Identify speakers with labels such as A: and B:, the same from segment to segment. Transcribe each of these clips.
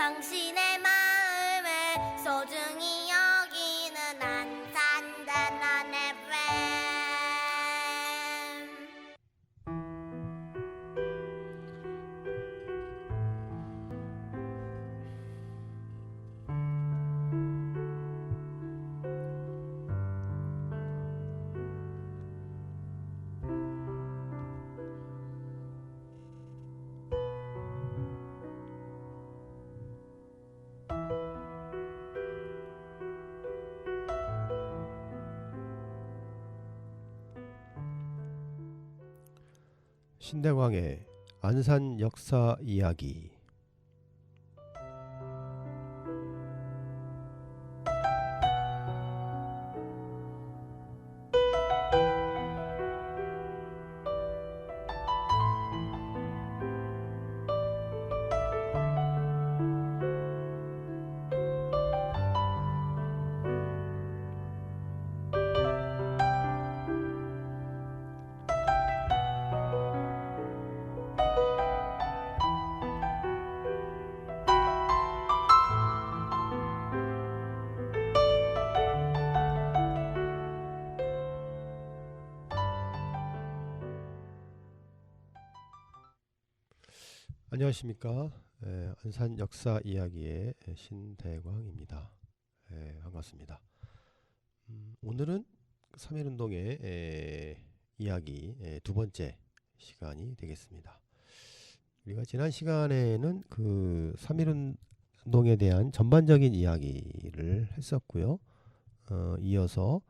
A: 당신의 마음을 소중히 여기는 안산단한 FM.
B: 신대광의 안산 역사 이야기. 안녕하십니까. 안산 역사 이야기의 신대광입니다. 반갑습니다. 오늘은 3.1운동의 이야기 두 번째 시간이 되겠습니다. 우리가 지난 시간에는 그 3.1운동에 대한 전반적인 이야기를 했었고요. 이어서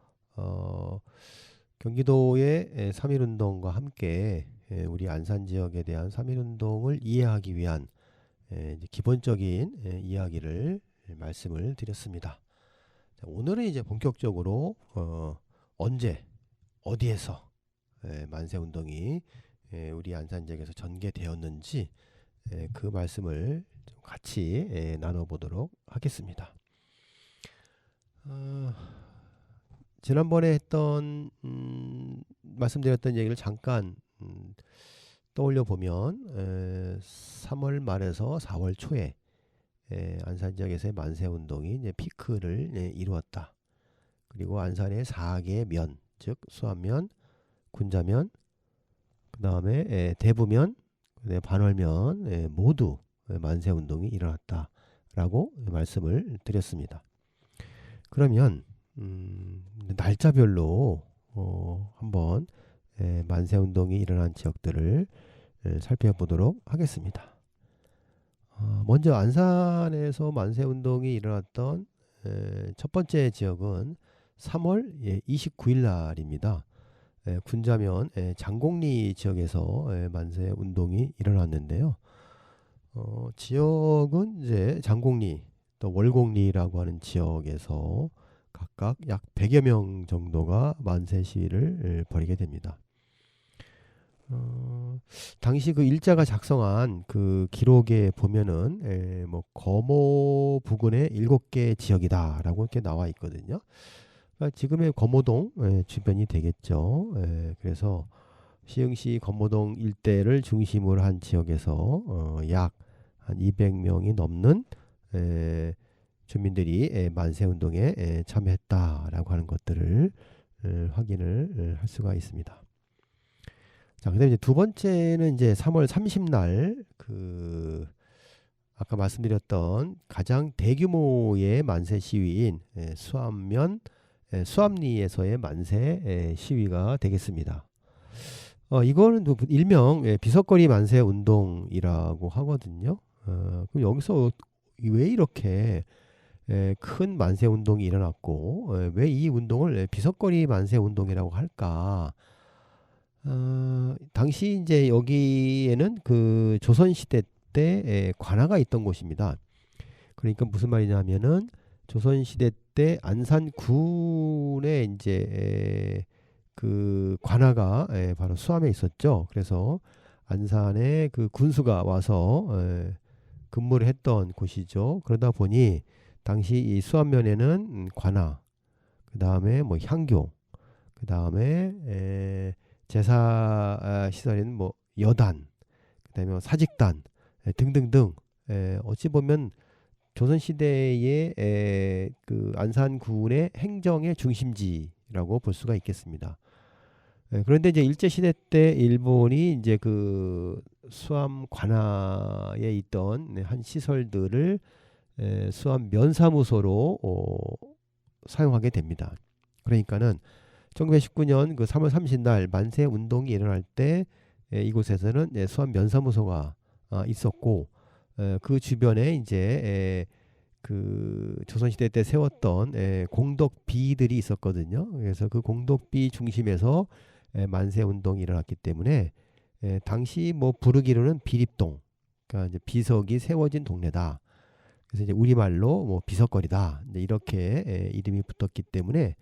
B: 경기도의 3.1운동과 함께 우리 안산 지역에 대한 3.1운동을 이해하기 위한 이제 기본적인 이야기를 말씀을 드렸습니다. 자, 오늘은 이제 본격적으로 언제 어디에서 만세운동이 우리 안산 지역에서 전개되었는지 그 말씀을 좀 같이 나눠보도록 하겠습니다. 지난번에 했던 말씀드렸던 얘기를 잠깐 떠올려 보면 3월 말에서 4월 초에 안산 지역에서의 만세운동이 이제 피크를 이루었다. 그리고 안산의 4개의 면, 즉 수안면, 군자면, 그 다음에 대부면, 반월면 모두 만세운동이 일어났다라고 말씀을 드렸습니다. 그러면 날짜별로 한번 만세운동이 일어난 지역들을 살펴보도록 하겠습니다. 먼저 안산에서 만세운동이 일어났던 첫 번째 지역은 3월 29일 날입니다. 군자면 장곡리 지역에서 만세운동이 일어났는데요. 지역은 이제 장곡리 또 월곡리라고 하는 지역에서 각각 약 100여 명 정도가 만세 시위를 벌이게 됩니다. 당시 그 일자가 작성한 그 기록에 보면은 거모 부근의 7개 지역이다라고 이렇게 나와 있거든요. 그러니까 지금의 거모동 주변이 되겠죠. 그래서 시흥시 거모동 일대를 중심으로 한 지역에서 약 한 200명이 넘는 주민들이 만세운동에 참여했다라고 하는 것들을 확인을 할 수가 있습니다. 자, 그다음에 이제 두 번째는 이제 3월 30날 그 아까 말씀드렸던 가장 대규모의 만세 시위인 수안면 수암리에서의 만세 시위가 되겠습니다. 이거는 일명 비석거리 만세 운동이라고 하거든요. 그럼 여기서 왜 이렇게 큰 만세 운동이 일어났고 왜 이 운동을 비석거리 만세 운동이라고 할까? 당시 이제 여기에는 그 조선시대 때 관아가 있던 곳입니다. 그러니까 무슨 말이냐면은 조선시대 때 안산군에 이제 그 관아가 바로 수암에 있었죠. 그래서 안산에 그 군수가 와서 근무를 했던 곳이죠. 그러다 보니 당시 이 수암면에는 관아, 그 다음에 뭐 향교, 그 다음에 제사 시설인 뭐 여단, 그 다음에 사직단 등등등 어찌 보면 조선 시대의 그 안산군의 행정의 중심지라고 볼 수가 있겠습니다. 그런데 이제 일제 시대 때 일본이 이제 그 수암 관하에 있던 한 시설들을 수암 면사무소로 사용하게 됩니다. 그러니까는 1919년 그 3월 30날 만세 운동이 일어날 때 이곳에서는 수암 면사무소가 있었고, 그 주변에 이제 그 조선시대 때 세웠던 공덕비들이 있었거든요. 그래서 그 공덕비 중심에서 만세 운동이 일어났기 때문에 당시 뭐 부르기로는 비립동, 그러니까 이제 비석이 세워진 동네다. 그래서 이제 우리말로 뭐 비석거리다, 이제 이렇게 이름이 붙었기 때문에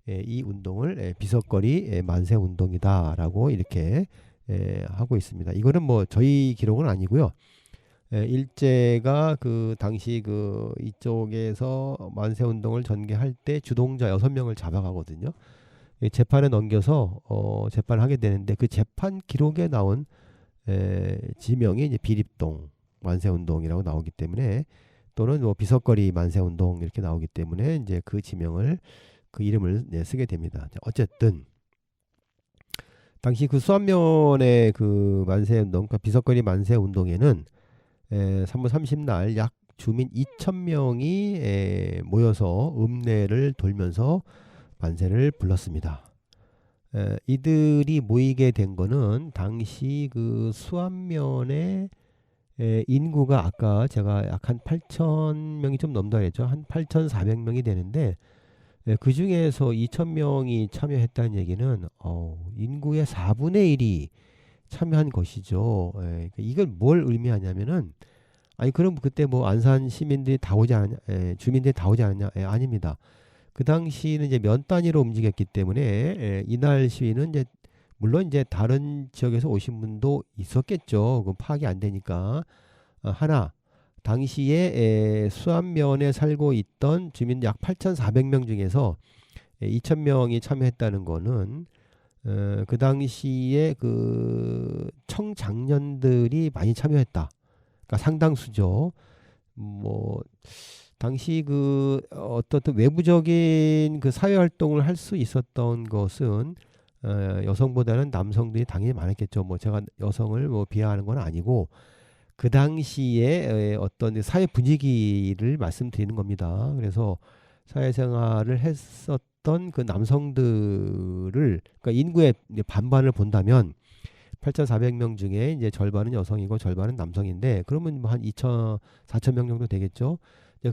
B: 이 운동을 비석거리 만세 운동이다라고 이렇게 하고 있습니다. 이거는 뭐 저희 기록은 아니고요. 일제가 그 당시 그 이쪽에서 만세 운동을 전개할 때 주동자 6명을 잡아가거든요. 재판에 넘겨서 재판하게 되는데, 그 재판 기록에 나온 지명이 이제 비립동 만세 운동이라고 나오기 때문에, 또는 뭐 비석거리 만세 운동 이렇게 나오기 때문에 이제 그 지명을, 그 이름을 쓰게 됩니다. 어쨌든 당시 그 수암면의 그 만세 운동, 그러니까 비석거리 만세 운동에는 3월 30날 약 주민 2,000명이 모여서 읍내를 돌면서 만세를 불렀습니다. 이들이 모이게 된 거는 당시 그 수암면의 인구가 아까 제가 약 한 8,000명이 좀 넘다 그랬죠. 한 8,400명이 되는데, 그 중에서 2,000명이 참여했다는 얘기는 인구의 4분의 1이 참여한 것이죠. 이건 뭘 의미하냐면은, 아니 그럼 그때 뭐 안산 시민들이 다 오지 않았냐, 주민들이 다 오지 않았냐? 아닙니다. 그 당시는 이제 면 단위로 움직였기 때문에 이날 시위는 이제 물론 이제 다른 지역에서 오신 분도 있었겠죠. 그건 파악이 안 되니까. 하나, 당시에 수암면에 살고 있던 주민 약 8,400명 중에서 2,000명이 참여했다는 거는 그 당시에 그 청장년들이 많이 참여했다. 그러니까 상당수죠. 뭐 당시 그 어떤 외부적인 그 사회 활동을 할 수 있었던 것은 여성보다는 남성들이 당연히 많았겠죠. 뭐 제가 여성을 뭐 비하하는 건 아니고, 그 당시에 어떤 사회 분위기를 말씀드리는 겁니다. 그래서 사회생활을 했었던 그 남성들을, 그러니까 인구의 반반을 본다면 8,400명 중에 이제 절반은 여성이고 절반은 남성인데, 그러면 뭐 한 2,000, 4,000명 정도 되겠죠.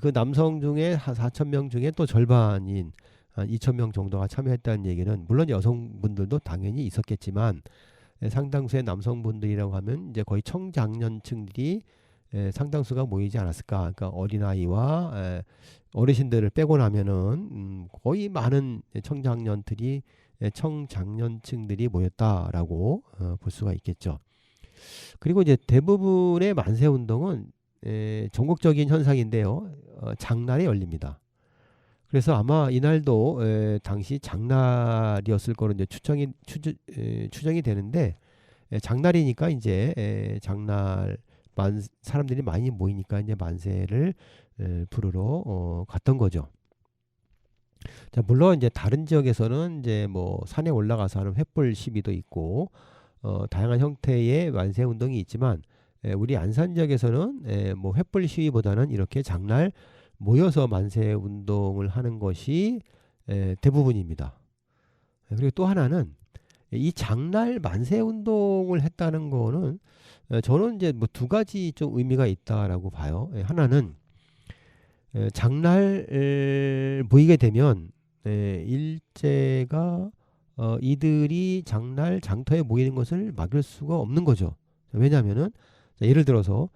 B: 그 남성 중에 한 4,000명 중에 또 절반인 한 2,000명 정도가 참여했다는 얘기는, 물론 여성분들도 당연히 있었겠지만 상당수의 남성분들이라고 하면 이제 거의 청장년층들이 상당수가 모이지 않았을까. 그러니까 어린아이와 어르신들을 빼고 나면은 거의 많은 청장년층들이 모였다라고 볼 수가 있겠죠. 그리고 이제 대부분의 만세 운동은 전국적인 현상인데요. 장날에 열립니다. 그래서 아마 이날도 당시 장날이었을 거로 이제 추정이 되는데, 장날이니까 이제 장날 사람들이 많이 모이니까 이제 만세를 부르러 갔던 거죠. 자, 물론 이제 다른 지역에서는 이제 뭐 산에 올라가서 하는 횃불 시위도 있고 다양한 형태의 만세 운동이 있지만, 우리 안산 지역에서는 뭐 횃불 시위보다는 이렇게 장날 모여서 만세 운동을 하는 것이 대부분입니다. 그리고 또 하나는, 이 장날 만세 운동을 했다는 거는 저는 이제 뭐 두 가지 좀 의미가 있다라고 봐요. 하나는 장날 모이게 되면 일제가 이들이 장날 장터에 모이는 것을 막을 수가 없는 거죠. 왜냐하면은 예를 들어서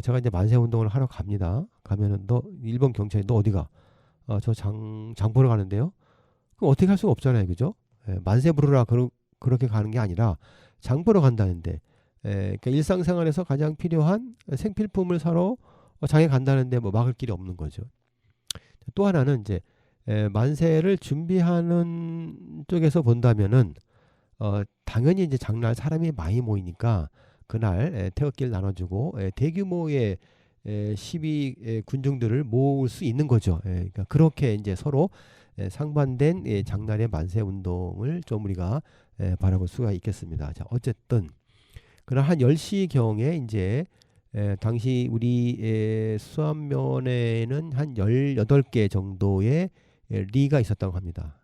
B: 제가 이제 만세 운동을 하러 갑니다. 가면은 일본 경찰이 너 어디가? 저 장 보러 가는데요. 그럼 어떻게 할 수가 없잖아요, 그죠? 만세 부르라 그렇게 가는 게 아니라 장 보러 간다는데, 그러니까 일상생활에서 가장 필요한 생필품을 사러 장에 간다는데 뭐 막을 길이 없는 거죠. 또 하나는 이제 만세를 준비하는 쪽에서 본다면은 당연히 이제 장날 사람이 많이 모이니까 그날 태극기를 나눠주고 대규모의 시위 군중들을 모을 수 있는 거죠. 그러니까 그렇게 이제 서로 상반된 장날의 만세 운동을 좀 우리가 바라볼 수가 있겠습니다. 자, 어쨌든 그러나 한 10시 경에 이제 당시 우리 수암면에는 한 18개 정도의 리가 있었다고 합니다.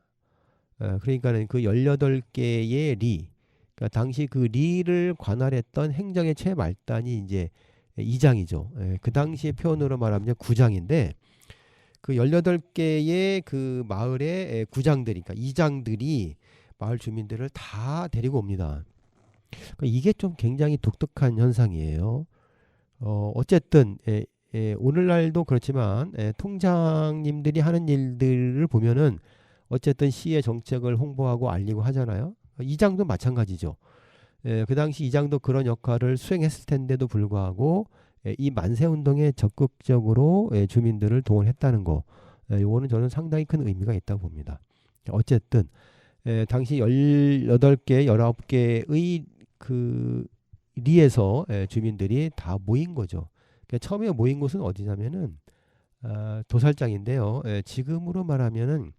B: 그러니까는 그 18개의 리, 그러니까 당시 그 리를 관할했던 행정의 최말단이 이제 이장이죠. 그 당시의 표현으로 말하면 이제 구장인데, 그 18개의 그 마을의 구장들이, 그러니까 이장들이 마을 주민들을 다 데리고 옵니다. 그러니까 이게 좀 굉장히 독특한 현상이에요. 어쨌든 오늘날도 그렇지만 통장님들이 하는 일들을 보면은 어쨌든 시의 정책을 홍보하고 알리고 하잖아요. 이장도 마찬가지죠. 그 당시 이장도 그런 역할을 수행했을 텐데도 불구하고 이 만세운동에 적극적으로 주민들을 동원했다는 거, 요거는 저는 상당히 큰 의미가 있다고 봅니다. 어쨌든 당시 18개, 19개의 그 리에서 주민들이 다 모인 거죠. 그러니까 처음에 모인 곳은 어디냐면은 도살장인데요. 지금으로 말하면은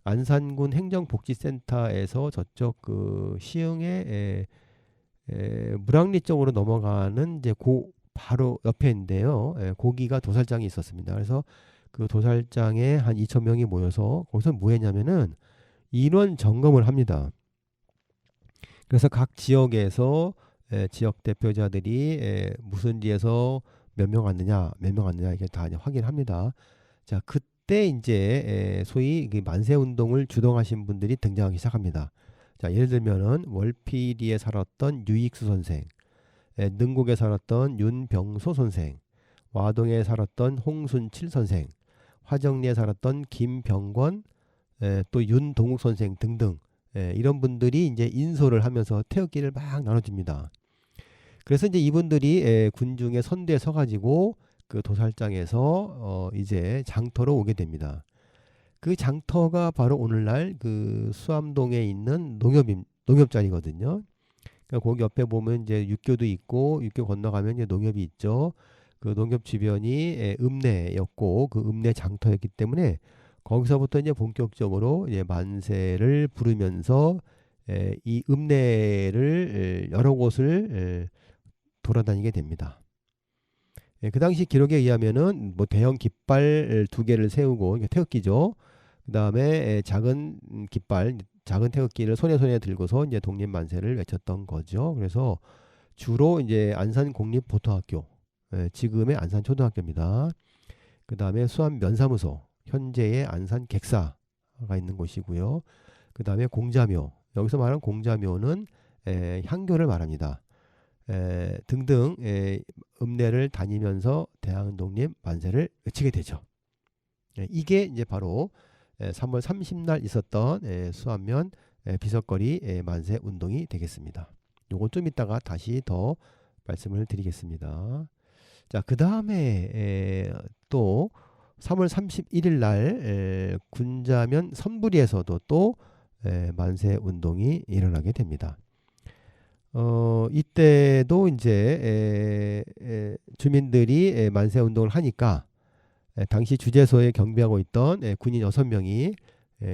B: 안산군 행정복지센터에서 저쪽 그 시흥의 물왕리 쪽으로 넘어가는 이제 바로 옆에인데요. 거기가 도살장이 있었습니다. 그래서 그 도살장에 한 2,000명이 모여서 거기서 뭐 했냐면은 인원 점검을 합니다. 그래서 각 지역에서 지역 대표자들이 무슨 리에서 몇 명 왔느냐, 몇 명 왔느냐 이게 다 이제 확인합니다. 자, 그때 이제 소위 그 만세 운동을 주동하신 분들이 등장하기 시작합니다. 자, 예를 들면은 월피리에 살았던 유익수 선생, 능곡에 살았던 윤병소 선생, 와동에 살았던 홍순칠 선생, 화정리에 살았던 김병권, 또 윤동욱 선생 등등, 이런 분들이 이제 인솔을 하면서 태극기를 막 나눠줍니다. 그래서 이제 이분들이 군중의 선대에 서가지고 그 도살장에서 이제 장터로 오게 됩니다. 그 장터가 바로 오늘날 그 수암동에 있는 농협자리거든요. 그러니까 거기 옆에 보면 이제 육교도 있고, 육교 건너가면 이제 농협이 있죠. 그 농협 주변이 읍내였고, 그 읍내 장터였기 때문에 거기서부터 이제 본격적으로 이제 만세를 부르면서 이 읍내를 여러 곳을 돌아다니게 됩니다. 그 당시 기록에 의하면은 뭐 대형 깃발 2개를 세우고, 이게 태극기죠. 그 다음에 작은 깃발, 작은 태극기를 손에 들고서 이제 독립 만세를 외쳤던 거죠. 그래서 주로 이제 안산 공립보통학교, 지금의 안산 초등학교입니다. 그 다음에 수암 면사무소, 현재의 안산 객사가 있는 곳이고요. 그 다음에 공자묘, 여기서 말하는 공자묘는 향교를 말합니다. 등등 읍내를 다니면서 대항 독립 만세를 외치게 되죠. 이게 이제 바로 3월 30날 있었던 수암면 비석거리 만세 운동이 되겠습니다. 요건 좀 이따가 다시 더 말씀을 드리겠습니다. 자, 그 다음에 또 3월 31일 날 군자면 선부리에서도 또 만세 운동이 일어나게 됩니다. 이때도 이제 주민들이 만세 운동을 하니까 당시 주재소에 경비하고 있던 군인 6명이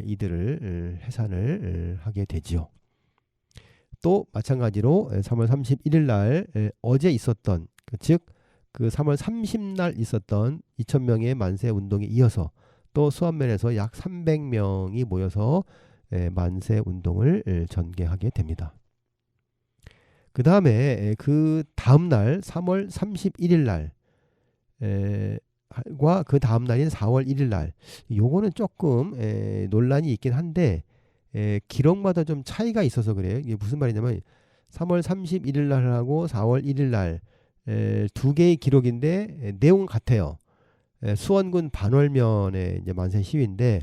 B: 이들을 해산을 하게 되지요. 또 마찬가지로 3월 31일 날 어제 있었던 즉 그 3월 30날 있었던 2,000명의 만세 운동에 이어서 또 수암면에서 약 300명이 모여서 만세 운동을 전개하게 됩니다. 그 다음에 그 다음날 3월 31일 날 과 그 다음 날인 4월 1일 날, 요거는 조금 논란이 있긴 한데 기록마다 좀 차이가 있어서 그래요. 이게 무슨 말이냐면 3월 31일 날하고 4월 1일 날 2개의 기록인데 내용은 같아요. 수원군 반월면의 이제 만세 시위인데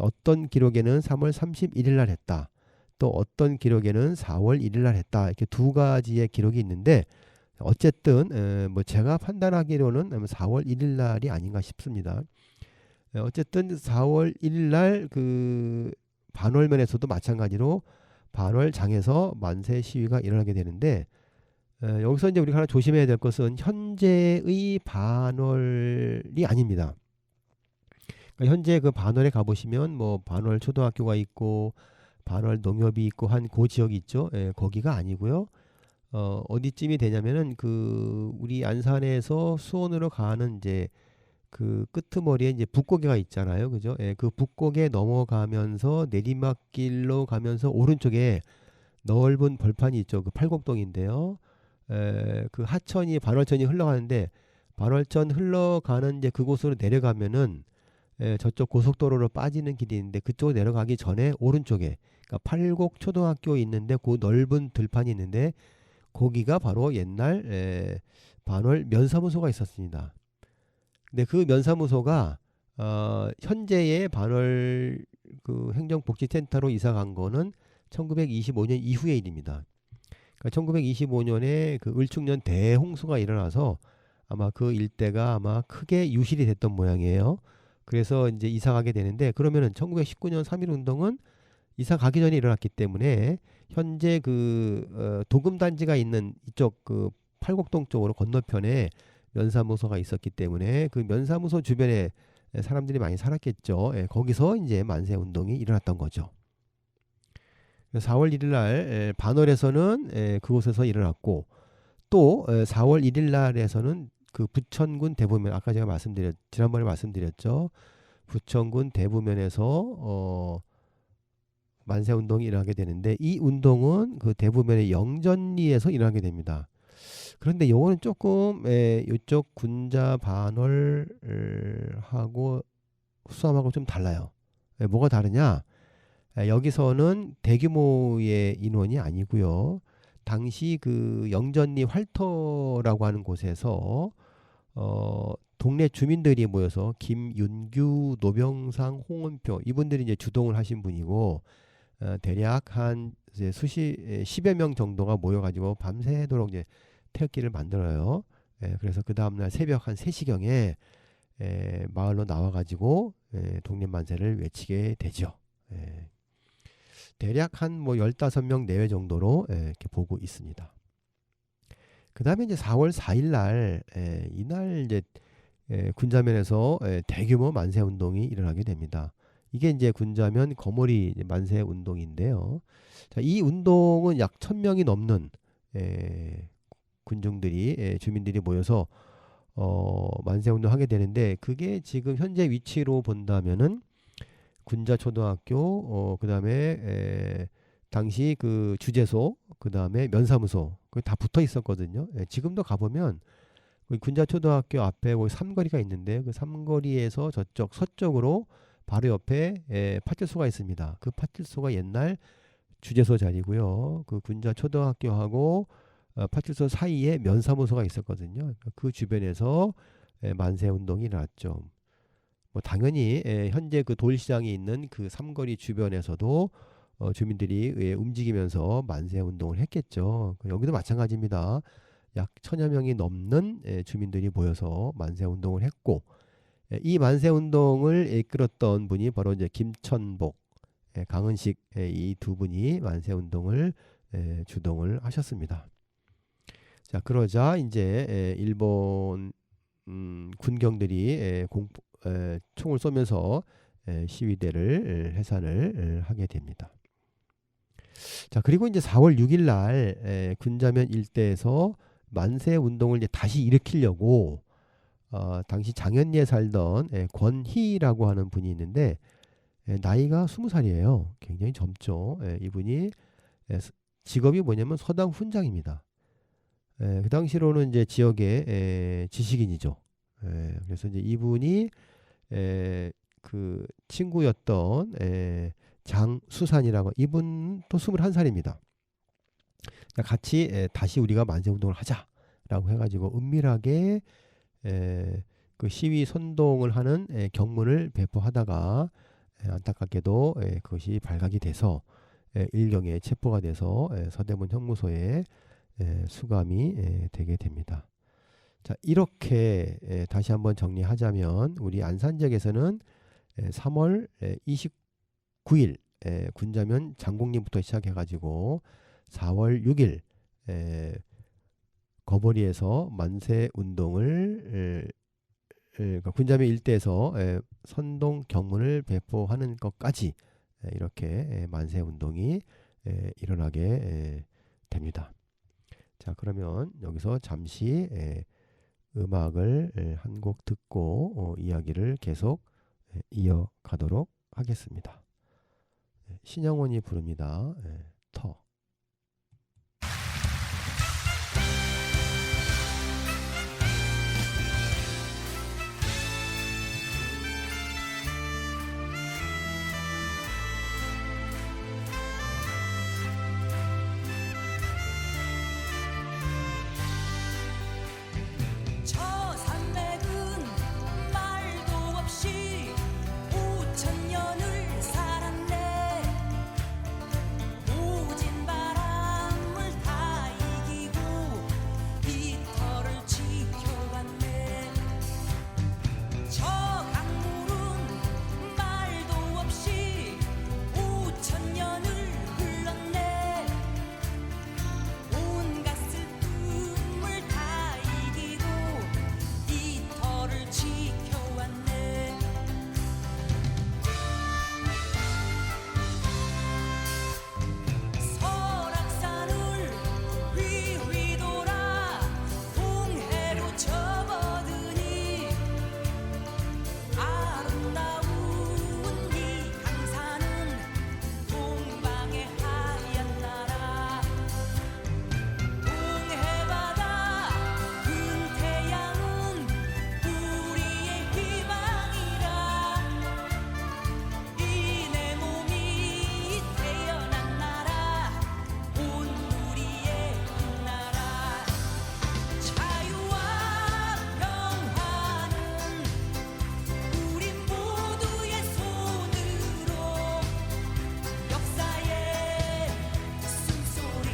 B: 어떤 기록에는 3월 31일 날 했다. 또 어떤 기록에는 4월 1일 날 했다. 이렇게 2가지의 기록이 있는데 어쨌든 뭐 제가 판단하기로는 4월 1일 날이 아닌가 싶습니다. 어쨌든 4월 1일 날 그 반월면에서도 마찬가지로 반월장에서 만세 시위가 일어나게 되는데 여기서 이제 우리가 하나 조심해야 될 것은 현재의 반월이 아닙니다. 그러니까 현재 그 반월에 가보시면 뭐 반월 초등학교가 있고 반월 농협이 있고 한 그 지역이 있죠. 거기가 아니고요. 어디쯤이 되냐면은 그 우리 안산에서 수원으로 가는 이제 그 끄트머리에 이제 북고개가 있잖아요. 그죠? 그 북고개 넘어가면서 내리막길로 가면서 오른쪽에 넓은 벌판이 있죠. 그 팔곡동인데요. 그 하천이 반월천이 흘러가는데 반월천 흘러가는 이제 그곳으로 내려가면은 저쪽 고속도로로 빠지는 길이 있는데 그쪽으로 내려가기 전에 오른쪽에 그러니까 팔곡 초등학교 있는데 그 넓은 들판이 있는데 거기가 바로 옛날 반월 면사무소가 있었습니다. 근데 그 면사무소가 현재의 반월 그 행정복지센터로 이사 간 거는 1925년 이후의 일입니다. 그러니까 1925년에 그 을축년 대홍수가 일어나서 아마 그 일대가 아마 크게 유실이 됐던 모양이에요. 그래서 이제 이사 가게 되는데 그러면은 1919년 3.1 운동은 이사 가기 전에 일어났기 때문에 현재 그 도금 단지가 있는 이쪽 그 팔곡동 쪽으로 건너편에 면사무소가 있었기 때문에 그 면사무소 주변에 사람들이 많이 살았겠죠. 거기서 이제 만세 운동이 일어났던 거죠. 4월 1일 날 반월에서는 그곳에서 일어났고 또 4월 1일 날에서는 그 부천군 대부면 아까 제가 지난번에 말씀드렸죠. 부천군 대부면에서 만세 운동이 일어나게 되는데 이 운동은 그 대부면의 영전리에서 일어나게 됩니다. 그런데 요거는 조금 이쪽 군자 반월하고 수암하고 좀 달라요. 뭐가 다르냐? 여기서는 대규모의 인원이 아니고요. 당시 그 영전리 활터라고 하는 곳에서 동네 주민들이 모여서 김윤규, 노병상, 홍은표 이분들이 이제 주동을 하신 분이고 대략 한 이제 10여 명 정도가 모여가지고 밤새도록 이제 태극기를 만들어요. 그래서 그 다음날 새벽 한 3시경에 마을로 나와가지고 독립만세를 외치게 되죠. 대략 한 뭐 15명 내외 정도로 이렇게 보고 있습니다. 그 다음에 이제 4월 4일 날 이날 이제 군자면에서 대규모 만세 운동이 일어나게 됩니다. 이게 이제 군자면 거머리 만세 운동인데요. 자, 이 운동은 약 1000명이 넘는 군중들이 주민들이 모여서 만세 운동하게 되는데 그게 지금 현재 위치로 본다면은 군자초등학교 그다음에 당시 그 주재소 그다음에 면사무소 거기 다 붙어 있었거든요. 지금도 가보면 군자초등학교 앞에 거기 삼거리가 있는데 그 삼거리에서 저쪽 서쪽으로 바로 옆에 파출소가 있습니다. 그 파출소가 옛날 주재소 자리고요. 그 군자초등학교하고 파출소 사이에 면사무소가 있었거든요. 그 주변에서 만세 운동이 일어났죠. 뭐 당연히 현재 그 돌시장이 있는 그 삼거리 주변에서도 주민들이 움직이면서 만세 운동을 했겠죠. 여기도 마찬가지입니다. 약 1000여 명이 넘는 주민들이 모여서 만세 운동을 했고 이 만세 운동을 이끌었던 분이 바로 이제 김천복, 강은식 이 두 분이 만세 운동을 주동을 하셨습니다. 자, 그러자 이제 일본 군경들이 총을 쏘면서 시위대를 해산을 하게 됩니다. 자, 그리고 이제 4월 6일 날 군자면 일대에서 만세 운동을 이제 다시 일으키려고 당시 장현리에 살던 권희라고 하는 분이 있는데 나이가 20살이에요. 굉장히 젊죠. 이분이 직업이 뭐냐면 서당 훈장입니다. 그 당시로는 이제 지역의 지식인이죠. 그래서 이제 이분이 그 친구였던 장수산이라고 이분 또 21살입니다. 같이 다시 우리가 만세운동을 하자라고 해가지고 은밀하게 그 시위 선동을 하는 경문을 배포하다가 안타깝게도 그것이 발각이 돼서 일경에 체포가 돼서 서대문 형무소에 수감이 되게 됩니다. 자, 이렇게 다시 한번 정리하자면 우리 안산 지역에서는 3월 29일 군자면 장공리부터 시작해가지고 4월 6일 거버리에서 만세 운동을 그러니까 군자민 일대에서 선동 경문을 배포하는 것까지 이렇게 만세 운동이 일어나게 됩니다. 자, 그러면 여기서 잠시 음악을 한 곡 듣고 이야기를 계속 이어가도록 하겠습니다. 신영원이 부릅니다. 터.
C: 저 산맥은 말도 없이 5,000년을 살았네. 모진 바람을 다 이기고 이 터를 지켜왔네. 저 강물은 말도 없이 5,000년을 흘렀네. 온갖 슬픔을 다 이기고 이 터를 지켜왔네. 설악산을 휘휘 돌아 동해로 접어드니 아름다운 이 강산은 동방의 하얀 나라. 동해바다 근태양은 우리의 희망이라. 이 내 몸이 태어난 나라 온 우리의 나라. 자유와 평화는 우리 모두의 손으로 역사의 숨소리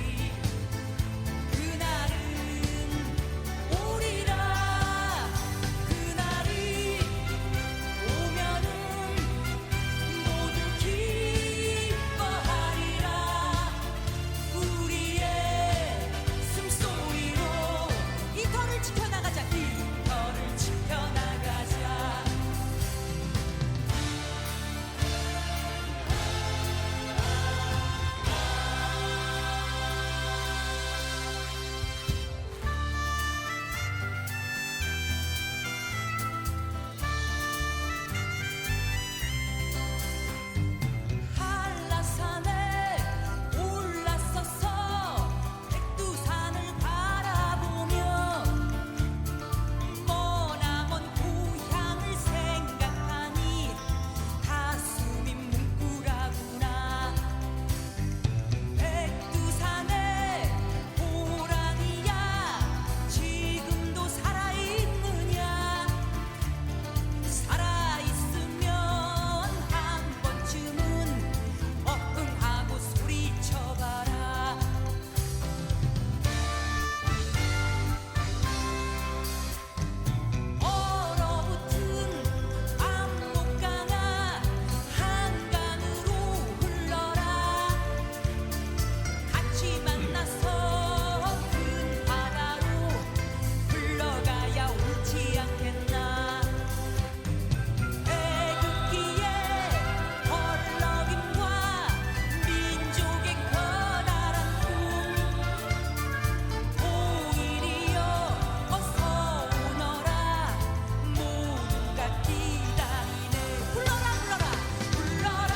C: 그날은 오리라. 그날이 오면은 모두 기뻐하리라. 우리의 숨소리로 이 터를 지켜나가자. 이 터를 지켜나가자. 한라산에 올라서서 백두산을 바라보며 머나먼 고향을 생각하니 가슴이 뭉클하구나. 백두산의 호랑이야 지금도 살아있느냐. 살아있으면 한 번쯤은 어흥하고 소리쳐봐라. 얼어붙은 압록강아 한강으로 흘러라. 같이 만나서 큰 바다로 흘러가야 옳지 않겠나. 애국기의 헐렁임과 민족의 커다란 꿈 오일이여 어서 오너라. 모두가 기다리네. 불러라 불러라 불러라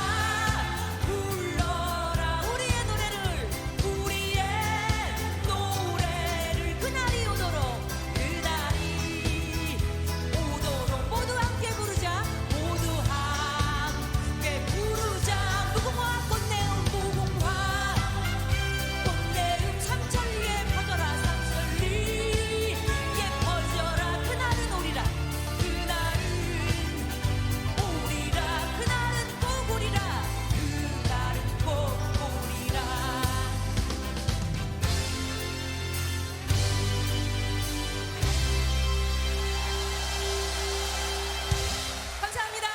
C: 불러라. 우리의 노래를 우리의 노래를 그날이 오도록 모두 함께 부르자. 모두 함께 부르자. 무궁화 꽃내음 무궁화 꽃내음 삼천리에 퍼져라. 삼천리에 퍼져라. 그날은 오리라. 그날은 오리라. 그날은 꼭 오리라. 그날은 꼭 오리라. 감사합니다.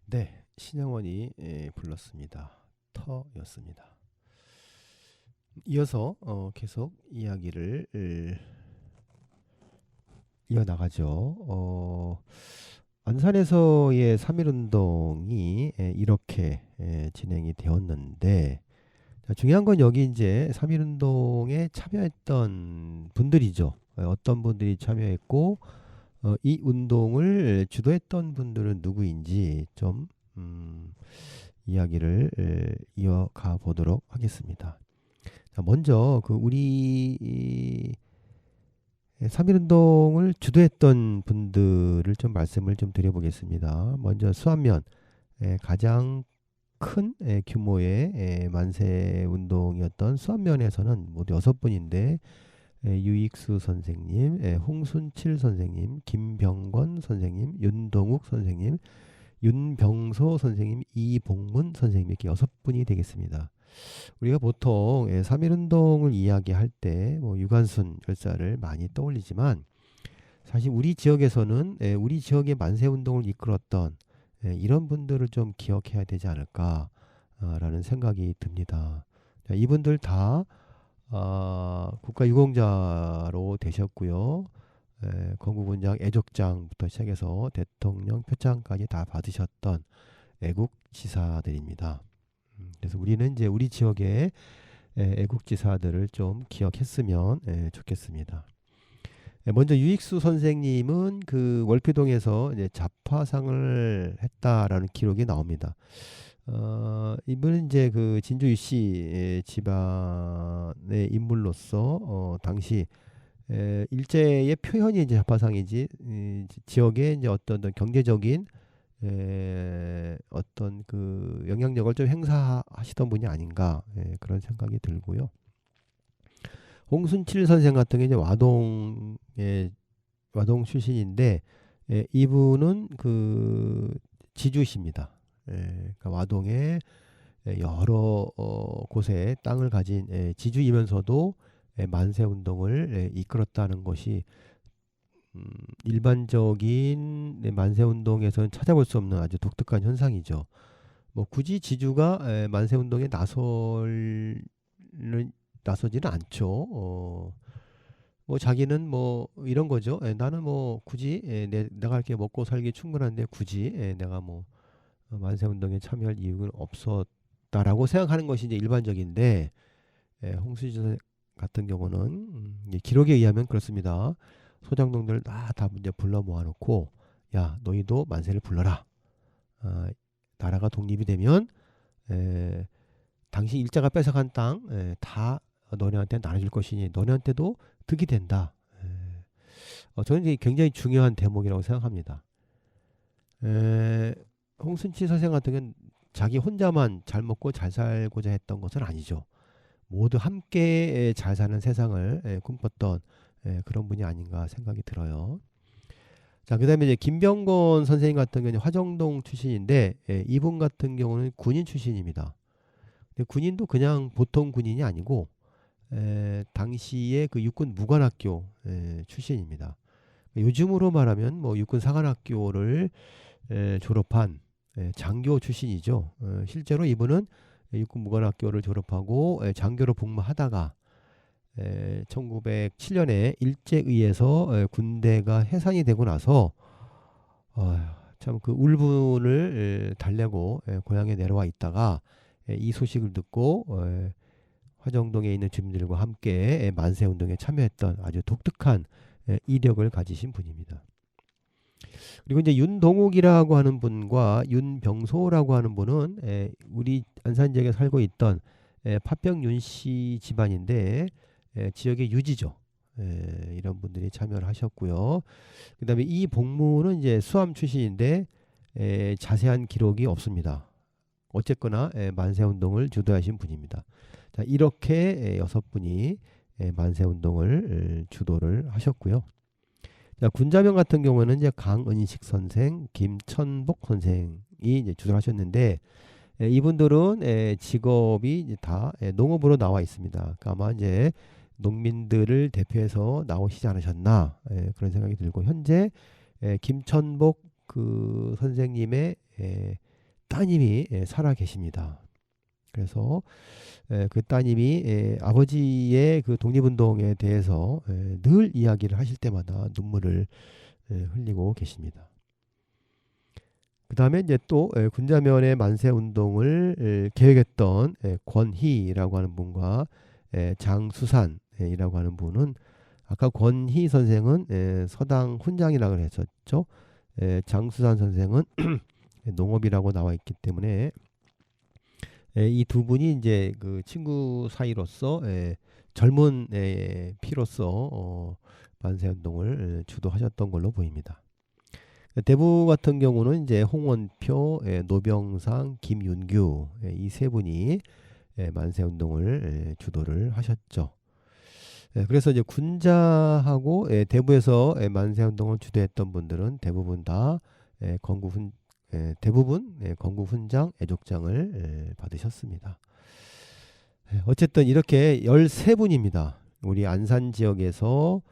B: 네, 신영원이 불렀습니다. 터였습니다. 이어서 계속 이야기를 이어나가죠. 안산에서의 3.1운동이 이렇게 진행이 되었는데, 자, 중요한 건 여기 이제 3.1운동에 참여했던 분들이죠. 어떤 분들이 참여했고 이 운동을 주도했던 분들은 누구인지 좀 이야기를 이어가 보도록 하겠습니다. 자, 먼저 그 우리 3.1운동을 주도했던 분들을 좀 말씀을 좀 드려보겠습니다. 먼저 수안면 가장 큰 규모의 만세운동이었던 수안면에서는 모두 6분인데 유익수 선생님, 홍순칠 선생님, 김병권 선생님, 윤동욱 선생님, 윤병소 선생님, 이봉문 선생님 이렇게 6분이 되겠습니다. 우리가 보통 3.1운동을 이야기할 때 뭐 유관순 열사를 많이 떠올리지만 사실 우리 지역에서는 우리 지역의 만세운동을 이끌었던 이런 분들을 좀 기억해야 되지 않을까라는 생각이 듭니다. 자, 이분들 다 국가유공자로 되셨고요. 건국훈장 애족장부터 시작해서 대통령 표창까지 다 받으셨던 애국지사들입니다. 그래서 우리는 이제 우리 지역의 애국지사들을 좀 기억했으면 좋겠습니다. 먼저 유익수 선생님은 그 월피동에서 이제 잡화상을 했다라는 기록이 나옵니다. 이분은 이제 그 진주 유씨 집안의 인물로서 당시 일제의 표현이 이제 잡화상이지 지역의 이제 어떤 경제적인 어떤 그 영향력을 좀 행사하시던 분이 아닌가 그런 생각이 들고요. 홍순칠 선생 같은 게 이제 와동 출신인데 이분은 그 지주십니다. 그러니까 와동에 여러 곳에 땅을 가진 지주이면서도 만세운동을 이끌었다는 것이 일반적인 만세운동에서는 찾아볼 수 없는 아주 독특한 현상이죠. 뭐 굳이 지주가 만세운동에 나서지는 않죠. 뭐 자기는 뭐 이런 거죠. 나는 뭐 굳이 내가 이렇게 먹고 살기 충분한데 굳이 내가 뭐 만세운동에 참여할 이유는 없었다라고 생각하는 것이 이제 일반적인데 홍수진 같은 경우는 기록에 의하면 그렇습니다. 소장농들 다 이제 불러 모아놓고 야 너희도 만세를 불러라. 나라가 독립이 되면 당시 일제가 뺏어간 땅 다 너네한테 나눠줄 것이니 너네한테도 득이 된다. 저는 이게 굉장히 중요한 대목이라고 생각합니다. 홍순치 선생 같은 경우는 자기 혼자만 잘 먹고 잘 살고자 했던 것은 아니죠. 모두 함께 잘 사는 세상을 꿈꿨던 그런 분이 아닌가 생각이 들어요. 자, 그 다음에 이제 김병권 선생님 같은 경우는 화정동 출신인데 이분 같은 경우는 군인 출신입니다. 근데 군인도 그냥 보통 군인이 아니고 당시에 그 육군 무관학교 출신입니다. 요즘으로 말하면 뭐 육군 사관학교를 졸업한 장교 출신이죠. 실제로 이분은 육군 무관학교를 졸업하고 장교로 복무하다가 1907년에 일제에 의해서 군대가 해산이 되고 나서 참 그 울분을 달래고 고향에 내려와 있다가 이 소식을 듣고 화정동에 있는 주민들과 함께 만세운동에 참여했던 아주 독특한 이력을 가지신 분입니다. 그리고 이제 윤동욱이라고 하는 분과 윤병소라고 하는 분은 우리 안산 지역에 살고 있던 파병윤 씨 집안인데 지역의 유지죠. 이런 분들이 참여를 하셨고요. 그 다음에 이 복무는 이제 수암 출신인데 자세한 기록이 없습니다. 어쨌거나 만세운동을 주도하신 분입니다. 자, 이렇게 6분이 만세운동을 주도를 하셨고요. 자, 군자명 같은 경우는 이제 강은식 선생, 김천복 선생이 이제 주도를 하셨는데 이분들은 직업이 이제 다 농업으로 나와 있습니다. 그러니까 아마 이제 농민들을 대표해서 나오시지 않으셨나 그런 생각이 들고 현재 김천복 그 선생님의 따님이 살아 계십니다. 그래서 그 따님이 아버지의 그 독립운동에 대해서 늘 이야기를 하실 때마다 눈물을 흘리고 계십니다. 그 다음에 이제 또 군자면의 만세운동을 계획했던 권희라고 하는 분과 장수산이라고 하는 분은 아까 권희 선생은 서당 훈장이라고 했었죠. 장수산 선생은 농업이라고 나와 있기 때문에 이 두 분이 이제 그 친구 사이로서 젊은 피로서 만세운동을 주도하셨던 걸로 보입니다. 대부 같은 경우는 이제 홍원표, 노병상, 김윤규 이 세 분이 만세운동을 주도를 하셨죠. 그래서 이제 군자하고 대부에서 만세운동을 주도했던 분들은 대부분 다 건국 훈장, 애족장을 받으셨습니다. 어쨌든 이렇게 13분입니다. 우리 안산 지역에서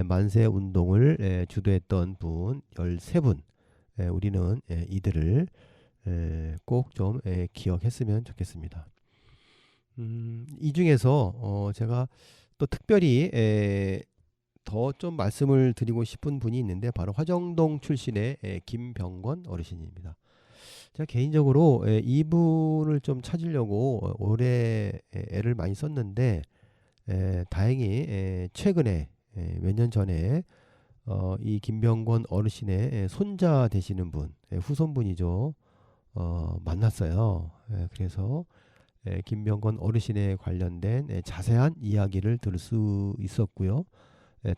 B: 만세운동을 주도했던 분 13분. 우리는 이들을 꼭 좀 기억했으면 좋겠습니다. 이 중에서 제가 또 특별히 더 좀 말씀을 드리고 싶은 분이 있는데 바로 화정동 출신의 김병권 어르신입니다. 제가 개인적으로 이분을 좀 찾으려고 올해 애를 많이 썼는데 다행히 최근에 몇 년 전에 이 김병권 어르신의 손자 되시는 분, 후손분이죠. 만났어요. 그래서 김병권 어르신에 관련된 자세한 이야기를 들을 수 있었고요.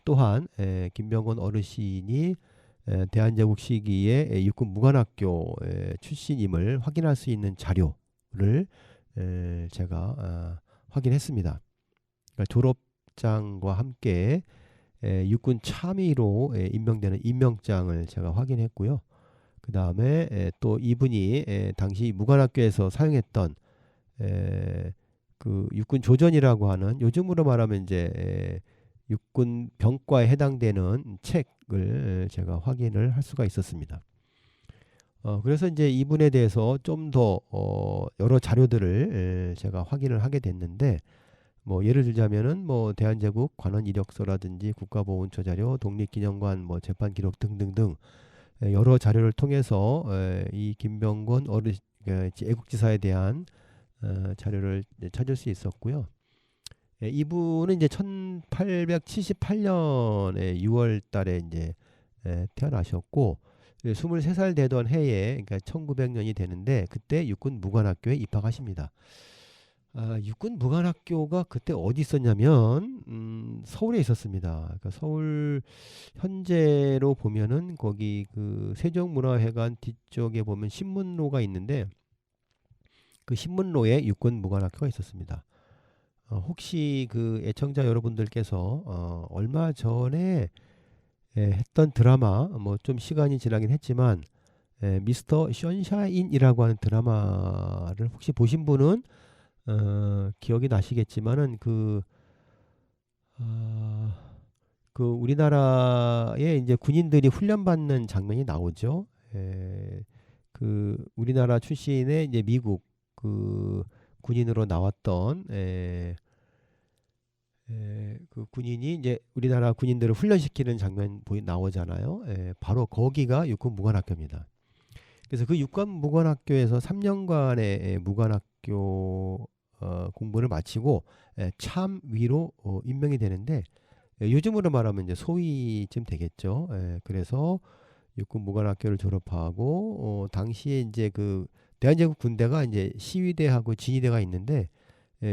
B: 또한 김병권 어르신이 대한제국 시기에 육군 무관학교 출신임을 확인할 수 있는 자료를 제가 확인했습니다. 그러니까 졸업장과 함께 육군 참의로 임명되는 임명장을 제가 확인했고요. 그 다음에 또 이분이 당시 무관학교에서 사용했던 그 육군 조전이라고 하는 요즘으로 말하면 이제 육군 병과에 해당되는 책을 제가 확인을 할 수가 있었습니다. 그래서 이제 이분에 대해서 좀 더 여러 자료들을 제가 확인을 하게 됐는데 뭐 예를 들자면은 뭐 대한제국 관원 이력서라든지 국가보훈처 자료, 독립기념관 뭐 재판 기록 등등등 여러 자료를 통해서 이 김병권 어르신 애국지사에 대한 자료를 찾을 수 있었고요. 이분은 이제 1878년에 6월 달에 이제 태어나셨고 23살 되던 해에 그러니까 1900년이 되는데 그때 육군 무관학교에 입학하십니다. 육군 무관학교가 그때 어디 있었냐면 서울에 있었습니다. 그러니까 서울 현재로 보면은 거기 그 세종문화회관 뒤쪽에 보면 신문로가 있는데 그 신문로에 육군 무관학교가 있었습니다. 혹시 그 애청자 여러분들께서 얼마 전에 했던 드라마 뭐 좀 시간이 지나긴 했지만 미스터 션샤인이라고 하는 드라마를 혹시 보신 분은 기억이 나시겠지만은 그 우리나라에 이제 군인들이 훈련받는 장면이 나오죠. 그 우리나라 출신의 이제 미국 그 군인으로 나왔던 그 군인이 이제 우리나라 군인들을 훈련시키는 장면 나오잖아요. 바로 거기가 육군 무관학교입니다. 그래서 그 육군 무관학교에서 3년간의 무관학교 공부를 마치고 참위로 임명이 되는데 요즘으로 말하면 이제 소위쯤 되겠죠. 그래서 육군 무관학교를 졸업하고 당시에 이제 그 대한제국 군대가 이제 시위대하고 진위대가 있는데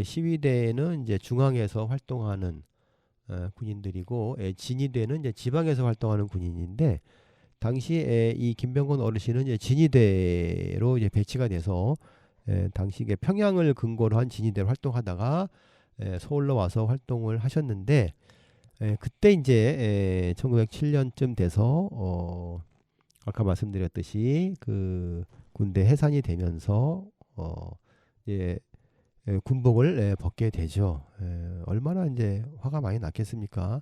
B: 시위대는 이제 중앙에서 활동하는 군인들이고 진위대는 이제 지방에서 활동하는 군인인데 당시에 이 김병권 어르신은 이제 진위대로 이제 배치가 돼서 당시 평양을 근거로 한 진위대로 활동하다가 서울로 와서 활동을 하셨는데 그때 이제 1907년쯤 돼서 아까 말씀드렸듯이 그 군대 해산이 되면서 이제 군복을 벗게 되죠. 얼마나 이제 화가 많이 났겠습니까?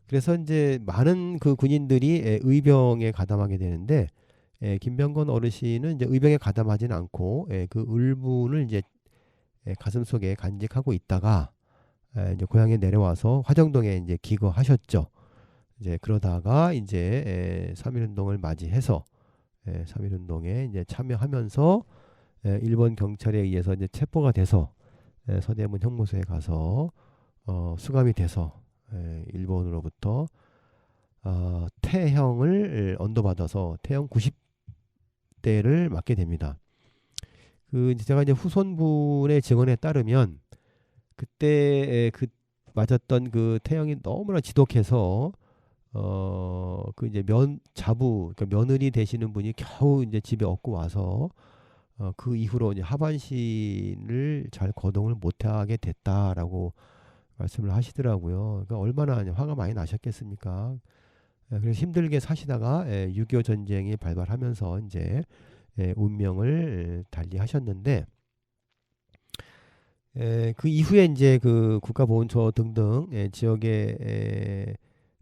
B: 그래서 이제 많은 그 군인들이 의병에 가담하게 되는데 김병권 어르신은 이제 의병에 가담하지는 않고 그 을분을 이제 가슴속에 간직하고 있다가 이제 고향에 내려와서 화정동에 이제 기거하셨죠. 이제 그러다가 이제 3.1운동을 맞이해서 3.1운동에 이제 참여하면서 일본 경찰에 의해서 이제 체포가 돼서 서대문 형무소에 가서 수감이 돼서 일본으로부터 태형을 언도받아서 태형 90대를 맞게 됩니다. 제가 이제 후손분의 증언에 따르면 그때 그 맞았던 그 태형이 너무나 지독해서 이제 그러니까 며느리 되시는 분이 겨우 이제 집에 얻고 와서 그 이후로 이제 하반신을 잘 거동을 못하게 됐다라고 말씀을 하시더라고요. 그러니까 얼마나 화가 많이 나셨겠습니까? 그래서 힘들게 사시다가 6.25 전쟁이 발발하면서 이제 운명을 달리하셨는데 그 이후에 이제 그 국가보훈처 등등 지역에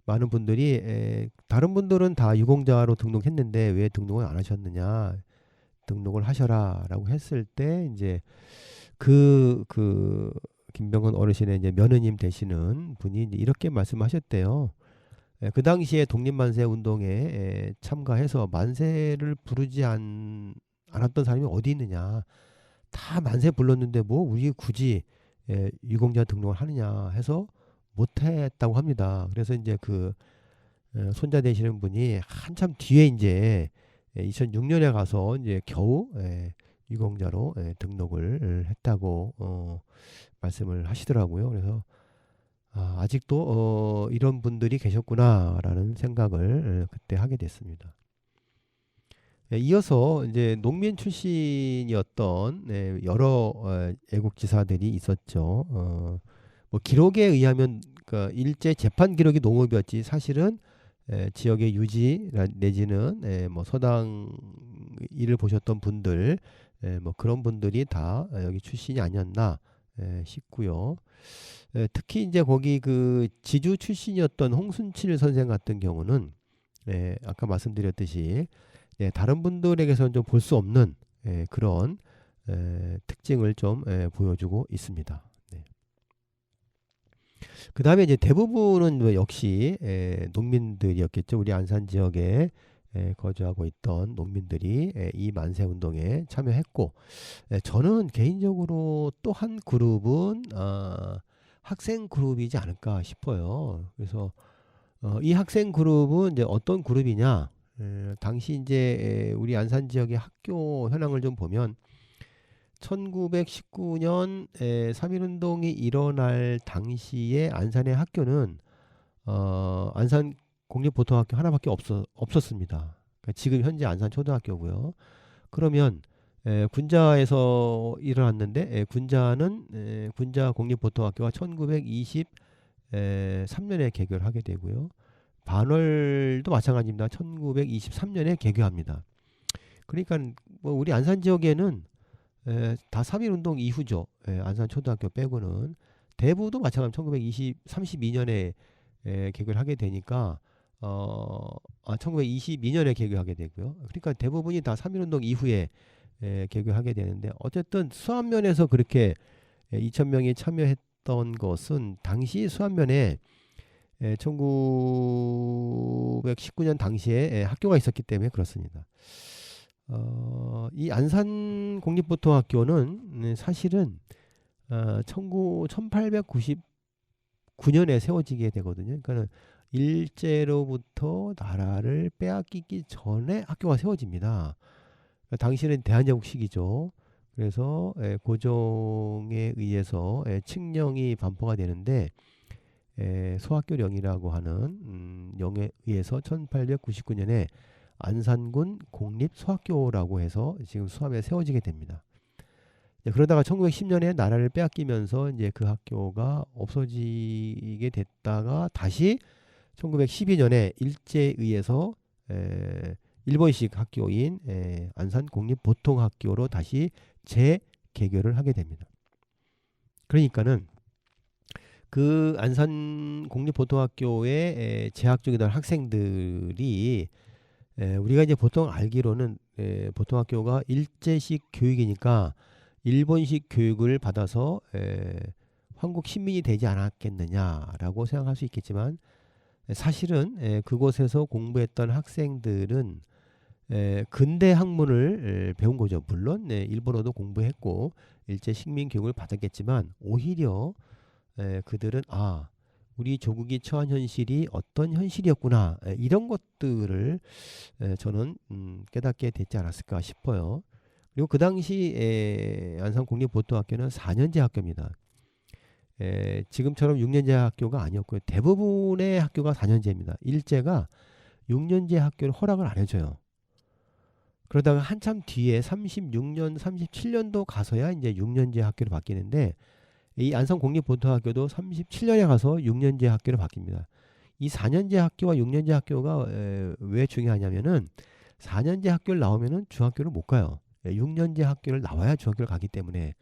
B: 많은 분들이 다른 분들은 다 유공자로 등록했는데 왜 등록을 안 하셨느냐, 등록을 하셔라라고 했을 때 이제 그 김병건 어르신의 이제 며느님 되시는 분이 이제 이렇게 말씀하셨대요. 그 당시에 독립만세 운동에 참가해서 만세를 부르지 않았던 사람이 어디 있느냐. 다 만세 불렀는데 뭐 우리 굳이 유공자 등록을 하느냐 해서 못했다고 합니다. 그래서 이제 그 손자 되시는 분이 한참 뒤에 이제 2006년에 가서 이제 겨우 유공자로 등록을 했다고 말씀을 하시더라고요. 그래서 아직도 이런 분들이 계셨구나라는 생각을 그때 하게 됐습니다. 이어서 이제 농민 출신이었던 여러 애국지사들이 있었죠. 뭐 기록에 의하면 그러니까 일제 재판 기록이 농업이었지 사실은 지역의 유지 내지는 뭐 서당 일을 보셨던 분들 뭐 그런 분들이 다 여기 출신이 아니었나 싶고요. 특히 이제 거기 그 지주 출신이었던 홍순칠 선생 같은 경우는 아까 말씀드렸듯이 다른 분들에게서는 좀 볼 수 없는 그런 특징을 좀 보여주고 있습니다. 그 다음에 이제 대부분은 뭐 역시 농민들이었겠죠. 우리 안산 지역에 거주하고 있던 농민들이 이 만세 운동에 참여했고, 저는 개인적으로 또 한 그룹은 학생 그룹이지 않을까 싶어요. 그래서 이 학생 그룹은 이제 어떤 그룹이냐? 당시 이제 우리 안산 지역의 학교 현황을 좀 보면 1919년 3.1운동이 일어날 당시에 안산의 학교는 안산 공립보통학교 하나밖에 없었습니다. 그러니까 지금 현재 안산 초등학교고요. 그러면 군자에서 일어났는데 군자는 군자 공립보통학교가 1923년에 개교를 하게 되고요. 반월도 마찬가지입니다. 1923년에 개교합니다. 그러니까 뭐 우리 안산 지역에는 다 3.1운동 이후죠. 안산 초등학교 빼고는 대부도 마찬가지로 1932년에 개교를 하게 되니까 1922년에 개교하게 되고요. 그러니까 대부분이 다 3.1운동 이후에 개교하게 되는데 어쨌든 수안면에서 그렇게 2,000명이 참여했던 것은 당시 수안면에 1919년 당시에 학교가 있었기 때문에 그렇습니다. 이 안산 공립보통학교는 사실은 1899년에 세워지게 되거든요. 그러니까 일제로부터 나라를 빼앗기기 전에 학교가 세워집니다. 그러니까 당시는 대한제국식이죠. 그래서 고종에 의해서 칙령이 반포가 되는데 소학교령이라고 하는 령에 의해서 1899년에 안산군 공립소학교라고 해서 지금 수암에 세워지게 됩니다. 그러다가 1910년에 나라를 빼앗기면서 이제 그 학교가 없어지게 됐다가 다시 1912년에 일제에 의해서 일본식 학교인 안산 공립보통학교로 다시 재개교를 하게 됩니다. 그러니까는 그 안산 공립보통학교에 재학 중이던 학생들이 우리가 이제 보통 알기로는 보통학교가 일제식 교육이니까 일본식 교육을 받아서 한국 시민이 되지 않았겠느냐라고 생각할 수 있겠지만 사실은 그곳에서 공부했던 학생들은 근대 학문을 배운 거죠. 물론 일본어도 공부했고 일제 식민 교육을 받았겠지만 오히려 그들은 우리 조국이 처한 현실이 어떤 현실이었구나 이런 것들을 저는 깨닫게 됐지 않았을까 싶어요. 그리고 그 당시 안산 공립보통학교는 4년제 학교입니다. 지금처럼 6년제 학교가 아니었고요. 대부분의 학교가 4년제입니다. 일제가 6년제 학교를 허락을 안 해줘요. 그러다가 한참 뒤에 36년, 37년도 가서야 이제 6년제 학교로 바뀌는데 이 안산 공립보통학교도 37년에 가서 6년제 학교로 바뀝니다. 이 4년제 학교와 6년제 학교가 왜 중요하냐면은 4년제 학교를 나오면은 중학교를 못 가요. 6년제 학교를 나와야 중학교를 가기 때문에.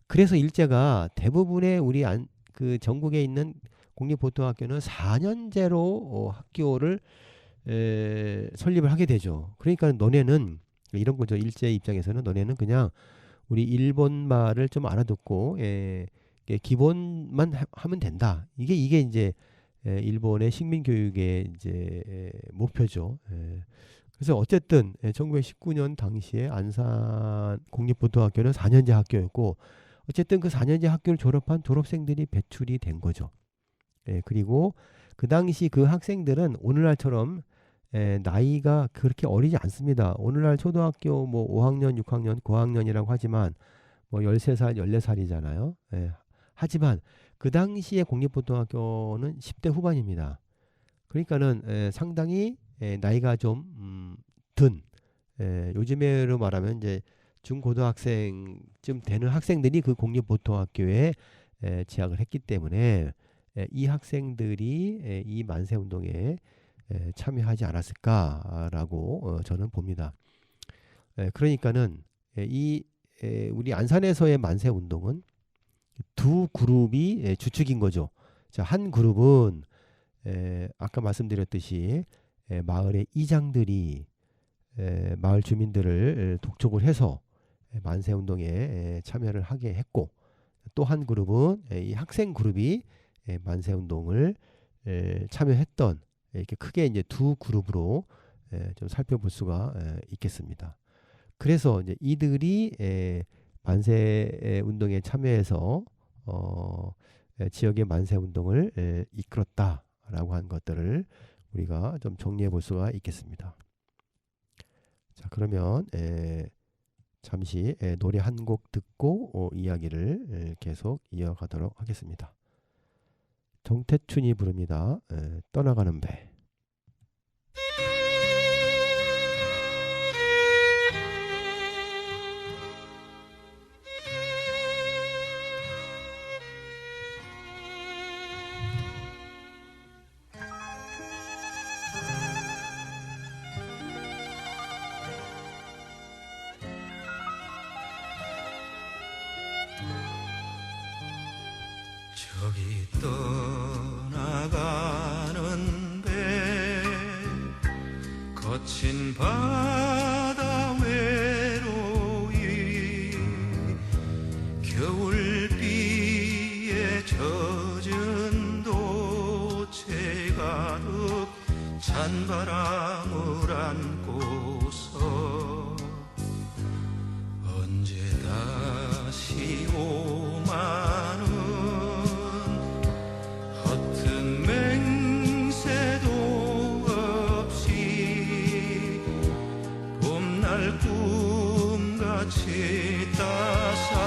B: 그래서 일제가 대부분의 우리 그 전국에 있는 공립보통학교는 4년제로 학교를 설립을 하게 되죠. 그러니까 너네는 이런 거죠. 일제 입장에서는 너네는 그냥 우리 일본 말을 좀 알아듣고 기본만 하면 된다. 이게 이제 일본의 식민 교육의 이제 목표죠. 그래서 어쨌든 1919년 당시에 안산 공립보통학교는 4년제 학교였고 어쨌든 그 4년제 학교를 졸업한 졸업생들이 배출이 된 거죠. 그리고 그 당시 그 학생들은 오늘날처럼 나이가 그렇게 어리지 않습니다. 오늘날 초등학교 뭐 5학년, 6학년, 고학년이라고 하지만 뭐 13살, 14살이잖아요. 하지만 그 당시에 공립보통학교는 10대 후반입니다. 그러니까는 상당히 나이가 좀 든 요즘으로 말하면 이제 중고등학생쯤 되는 학생들이 그 공립보통학교에 재학을 했기 때문에 이 학생들이 이 만세운동에 참여하지 않았을까라고 저는 봅니다. 그러니까는 우리 안산에서의 만세운동은 두 그룹이 주축인 거죠. 자, 한 그룹은 아까 말씀드렸듯이 마을의 이장들이 마을 주민들을 독촉을 해서 만세운동에 참여를 하게 했고 또 한 그룹은 이 학생 그룹이 만세운동을 참여했던 이렇게 크게 이제 두 그룹으로 좀 살펴볼 수가 있겠습니다. 그래서 이제 이들이 만세 운동에 참여해서 지역의 만세 운동을 이끌었다라고 한 것들을 우리가 좀 정리해 볼 수가 있겠습니다. 자, 그러면 잠시 노래 한 곡 듣고 이야기를 계속 이어가도록 하겠습니다. 정태춘이 부릅니다. 떠나가는 배.
D: 저기 떠나가는 배 거친 바다 외로이 겨울비에 젖은 도체 가득 찬바람을 안고서 언제 다시 오마는 허튼 맹세도 없이 봄날 꿈같이 따사로운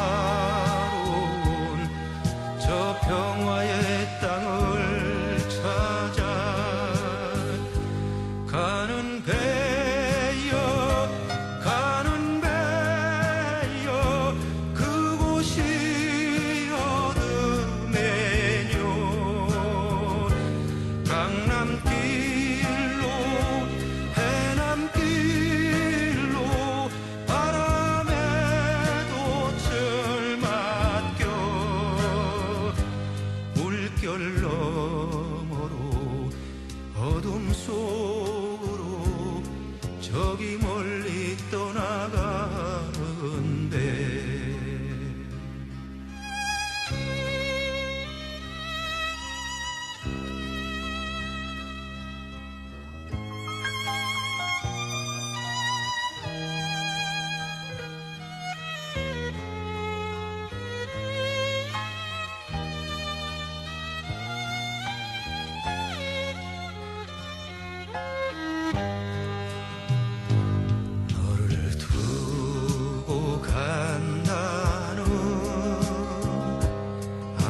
D: 저 평화의 땅을 찾아 가는 배여 가는 배여 그곳이 어둠에뇨 강남길로 해남길로 바람에도 철맞겨 물결 너머로 어둠 속으로 저기 멀리 떠나가는데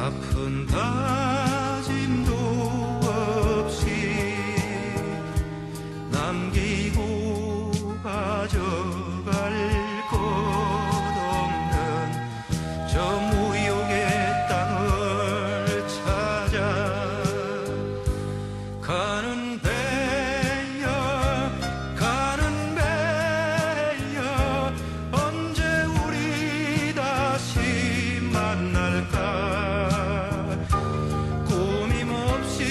D: 아픈 다짐도 없이 남기고 가져갈 것 없는 저 무역의 땅을 찾아 가는 배야 가는 배야 언제 우리 다시 만날까 꾸밈없이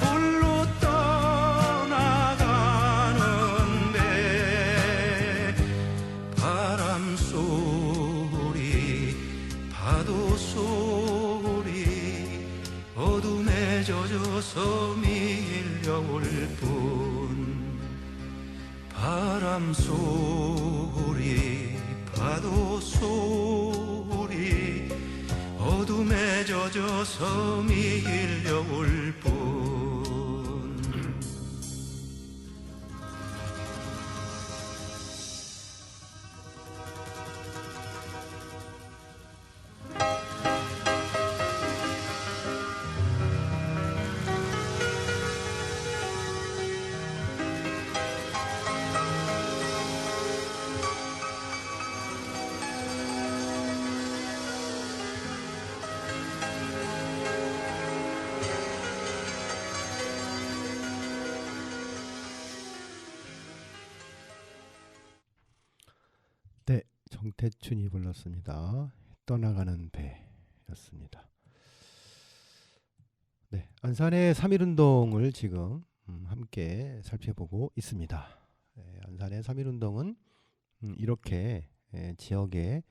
D: 홀로 떠나가는 배 바람 소리 파도 소리 어둠에 젖어서 밀려올 뿐 바람 소리 파도 소리 어둠에 젖어서 밀려올 뿐
B: 네, 정태춘이 불렀습니다. 떠나가는 배였습니다. 네, 안산의 3.1운동을 지금 함께 살펴보고 있습니다. 안산의 3.1운동은 이렇게 지역에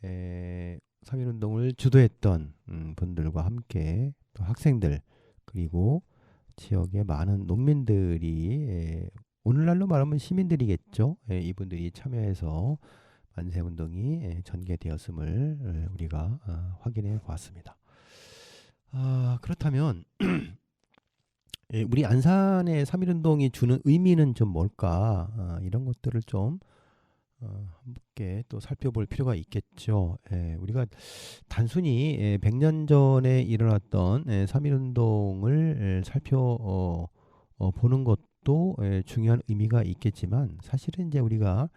B: 3.1운동을 주도했던 분들과 함께 또 학생들 그리고 지역의 많은 농민들이 오늘날로 말하면 시민들이겠죠. 이분들이 참여해서 만세운동이 전개되었음을 우리가 확인해 보았습니다. 그렇다면 우리 안산의 3.1운동이 주는 의미는 좀 뭘까? 이런 것들을 좀 함께 또 살펴볼 필요가 있겠죠. 우리가 단순히 100년 전에 일어났던 3.1운동을 살펴보는 것도 중요한 의미가 있겠지만 사실은 이제 우리가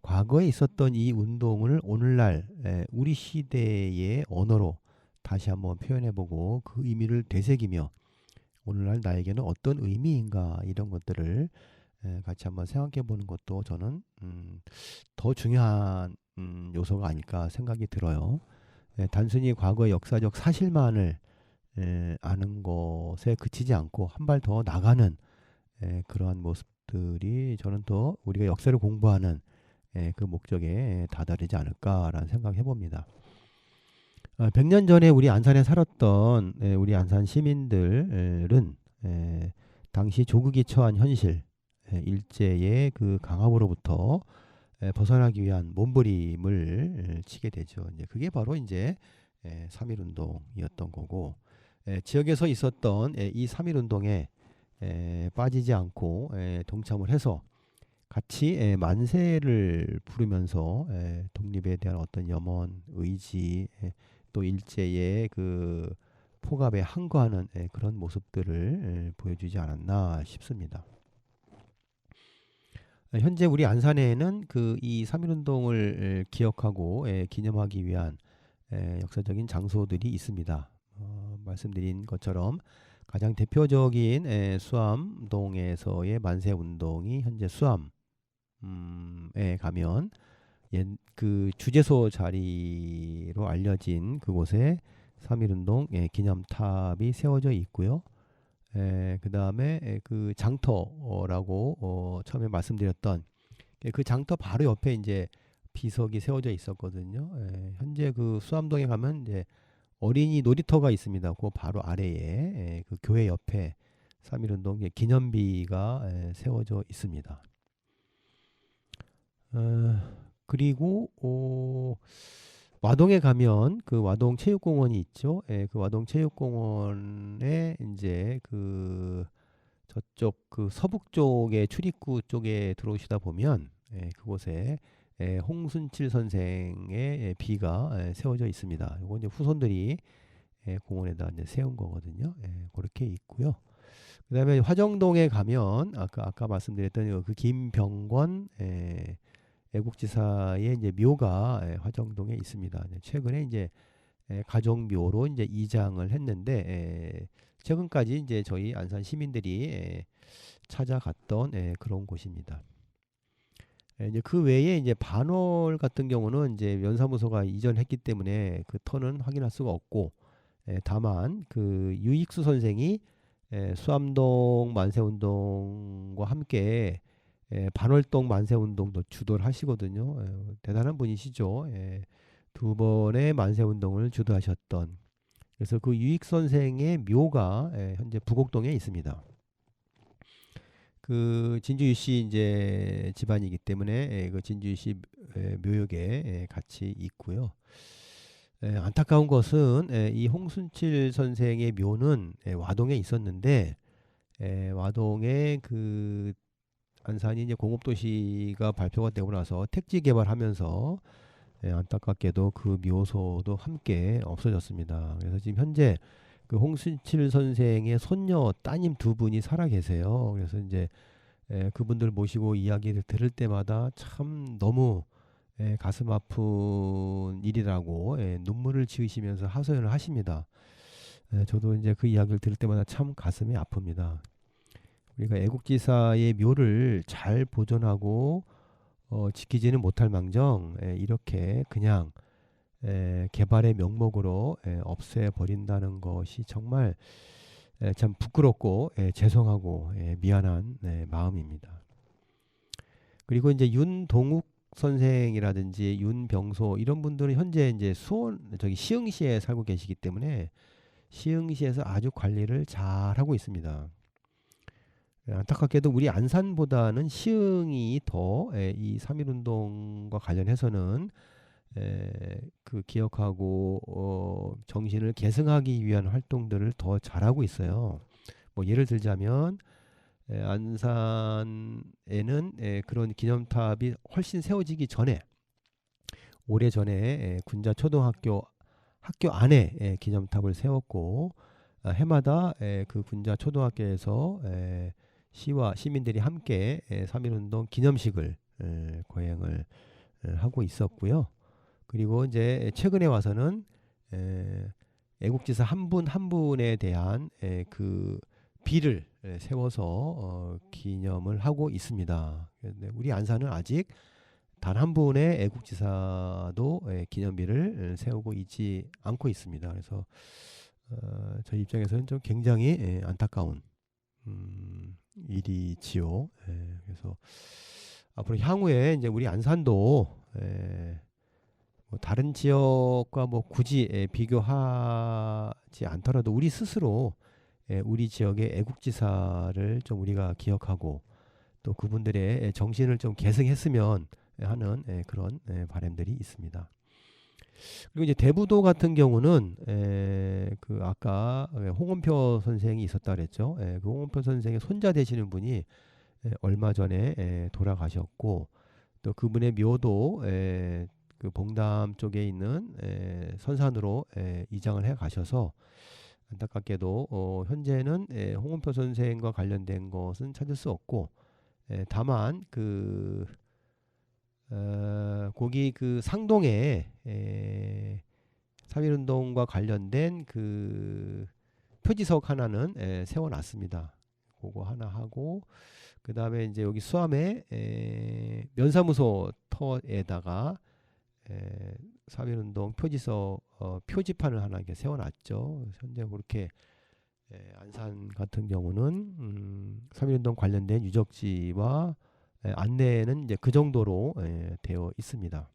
B: 과거에 있었던 이 운동을 오늘날 우리 시대의 언어로 다시 한번 표현해보고 그 의미를 되새기며 오늘날 나에게는 어떤 의미인가 이런 것들을 같이 한번 생각해보는 것도 저는 더 중요한 요소가 아닐까 생각이 들어요. 단순히 과거의 역사적 사실만을 아는 것에 그치지 않고 한 발 더 나가는 그러한 모습들이 저는 또 우리가 역사를 공부하는 그 목적에 다다르지 않을까라는 생각을 해봅니다. 100년 전에 우리 안산에 살았던 우리 안산 시민들은 당시 조국이 처한 현실, 일제의 그 강압으로부터 벗어나기 위한 몸부림을 치게 되죠. 이제 그게 바로 이제 3.1운동이었던 거고, 지역에서 있었던 이 3.1운동에 빠지지 않고 동참을 해서 같이 만세를 부르면서 독립에 대한 어떤 염원, 의지, 또 일제의 그 폭압에 항거하는 그런 모습들을 보여주지 않았나 싶습니다. 현재 우리 안산에는 그 이 3.1운동을 기억하고 기념하기 위한 역사적인 장소들이 있습니다. 말씀드린 것처럼 가장 대표적인 수암동에서의 만세운동이 현재 수암에 가면 그 주재소 자리로 알려진 그곳에 3.1운동 기념탑이 세워져 있고요. 그 다음에 그 장터라고 처음에 말씀드렸던 그 장터 바로 옆에 이제 비석이 세워져 있었거든요. 현재 그 수암동에 가면 이제 어린이 놀이터가 있습니다. 그 바로 아래에 그 교회 옆에 3.1운동 기념비가 세워져 있습니다. 그리고 와동에 가면 그 와동 체육공원이 있죠. 그 와동 체육공원에 이제 그 저쪽 그 서북 쪽의 출입구 쪽에 들어오시다 보면 그곳에 홍순칠 선생의 비가 세워져 있습니다. 이거 이제 후손들이 공원에다 이제 세운 거거든요. 그렇게 있고요. 그다음에 화정동에 가면 아까 말씀드렸던 그 김병권 애국지사의 이제 묘가 화정동에 있습니다. 최근에 이제 가족묘로 이제 이장을 했는데 최근까지 이제 저희 안산 시민들이 찾아갔던 그런 곳입니다. 이제 그 외에 이제 반월 같은 경우는 이제 면사무소가 이전했기 때문에 그 터는 확인할 수가 없고, 다만 그 유익수 선생이 수암동 만세운동과 함께 반월동 만세운동도 주도를 하시거든요. 대단한 분이시죠. 두 번의 만세운동을 주도하셨던. 그래서 그 유익 선생의 묘가 현재 부곡동에 있습니다. 그 진주유 씨 이제 집안이기 때문에 그 진주유 씨 묘역에 같이 있고요. 안타까운 것은 이 홍순칠 선생의 묘는 와동에 있었는데 와동에 그 안산이 이제 공업도시가 발표가 되고 나서 택지 개발하면서 안타깝게도 그 묘소도 함께 없어졌습니다. 그래서 지금 현재 그 홍순칠 선생의 손녀 따님 두 분이 살아 계세요. 그래서 이제 그분들 모시고 이야기를 들을 때마다 참 너무 가슴 아픈 일이라고 눈물을 지으시면서 하소연을 하십니다. 저도 이제 그 이야기를 들을 때마다 참 가슴이 아픕니다. 우리가 애국지사의 묘를 잘 보존하고 지키지는 못할 망정 이렇게 그냥 개발의 명목으로 없애버린다는 것이 정말 참 부끄럽고 죄송하고 미안한 마음입니다. 그리고 이제 윤동욱 선생이라든지 윤병소 이런 분들은 현재 이제 시흥시에 살고 계시기 때문에 시흥시에서 아주 관리를 잘 하고 있습니다. 안타깝게도 우리 안산보다는 시흥이 더 이 3.1운동과 관련해서는 그 기억하고 정신을 계승하기 위한 활동들을 더 잘하고 있어요. 뭐 예를 들자면 안산에는 그런 기념탑이 훨씬 세워지기 전에 오래전에 군자 초등학교 학교 안에 기념탑을 세웠고 해마다 그 군자 초등학교에서 시와 시민들이 함께 3.1운동 기념식을 거행을 하고 있었고요. 그리고 이제 최근에 와서는 애국지사 한 분 한 분에 대한 그 비를 세워서 기념을 하고 있습니다. 우리 안산은 아직 단 한 분의 애국지사도 기념비를 세우고 있지 않고 있습니다. 그래서 저희 입장에서는 좀 굉장히 안타까운 일이지요. 그래서 앞으로 향후에 이제 우리 안산도 뭐 다른 지역과 뭐 굳이 비교하지 않더라도 우리 스스로 우리 지역의 애국지사를 좀 우리가 기억하고 또 그분들의 정신을 좀 계승했으면 하는 그런 바람들이 있습니다. 그리고 이제 대부도 같은 경우는 그 아까 홍원표 선생이 있었다 그랬죠. 그 홍원표 선생의 손자 되시는 분이 얼마 전에 돌아가셨고 또 그분의 묘도 그 봉담 쪽에 있는 선산으로 이장을 해 가셔서 안타깝게도 현재는 홍원표 선생과 관련된 것은 찾을 수 없고 다만 그 거기 그 상동에 3.1운동과 관련된 그 표지석 하나는 세워놨습니다. 그거 하나 하고 그 다음에 이제 여기 수암에 면사무소 터에다가 3.1운동 표지석 표지판을 하나 이렇게 세워놨죠. 현재 그렇게 안산 같은 경우는 3.1운동 관련된 유적지와 안내는 이제 그 정도로 되어 있습니다.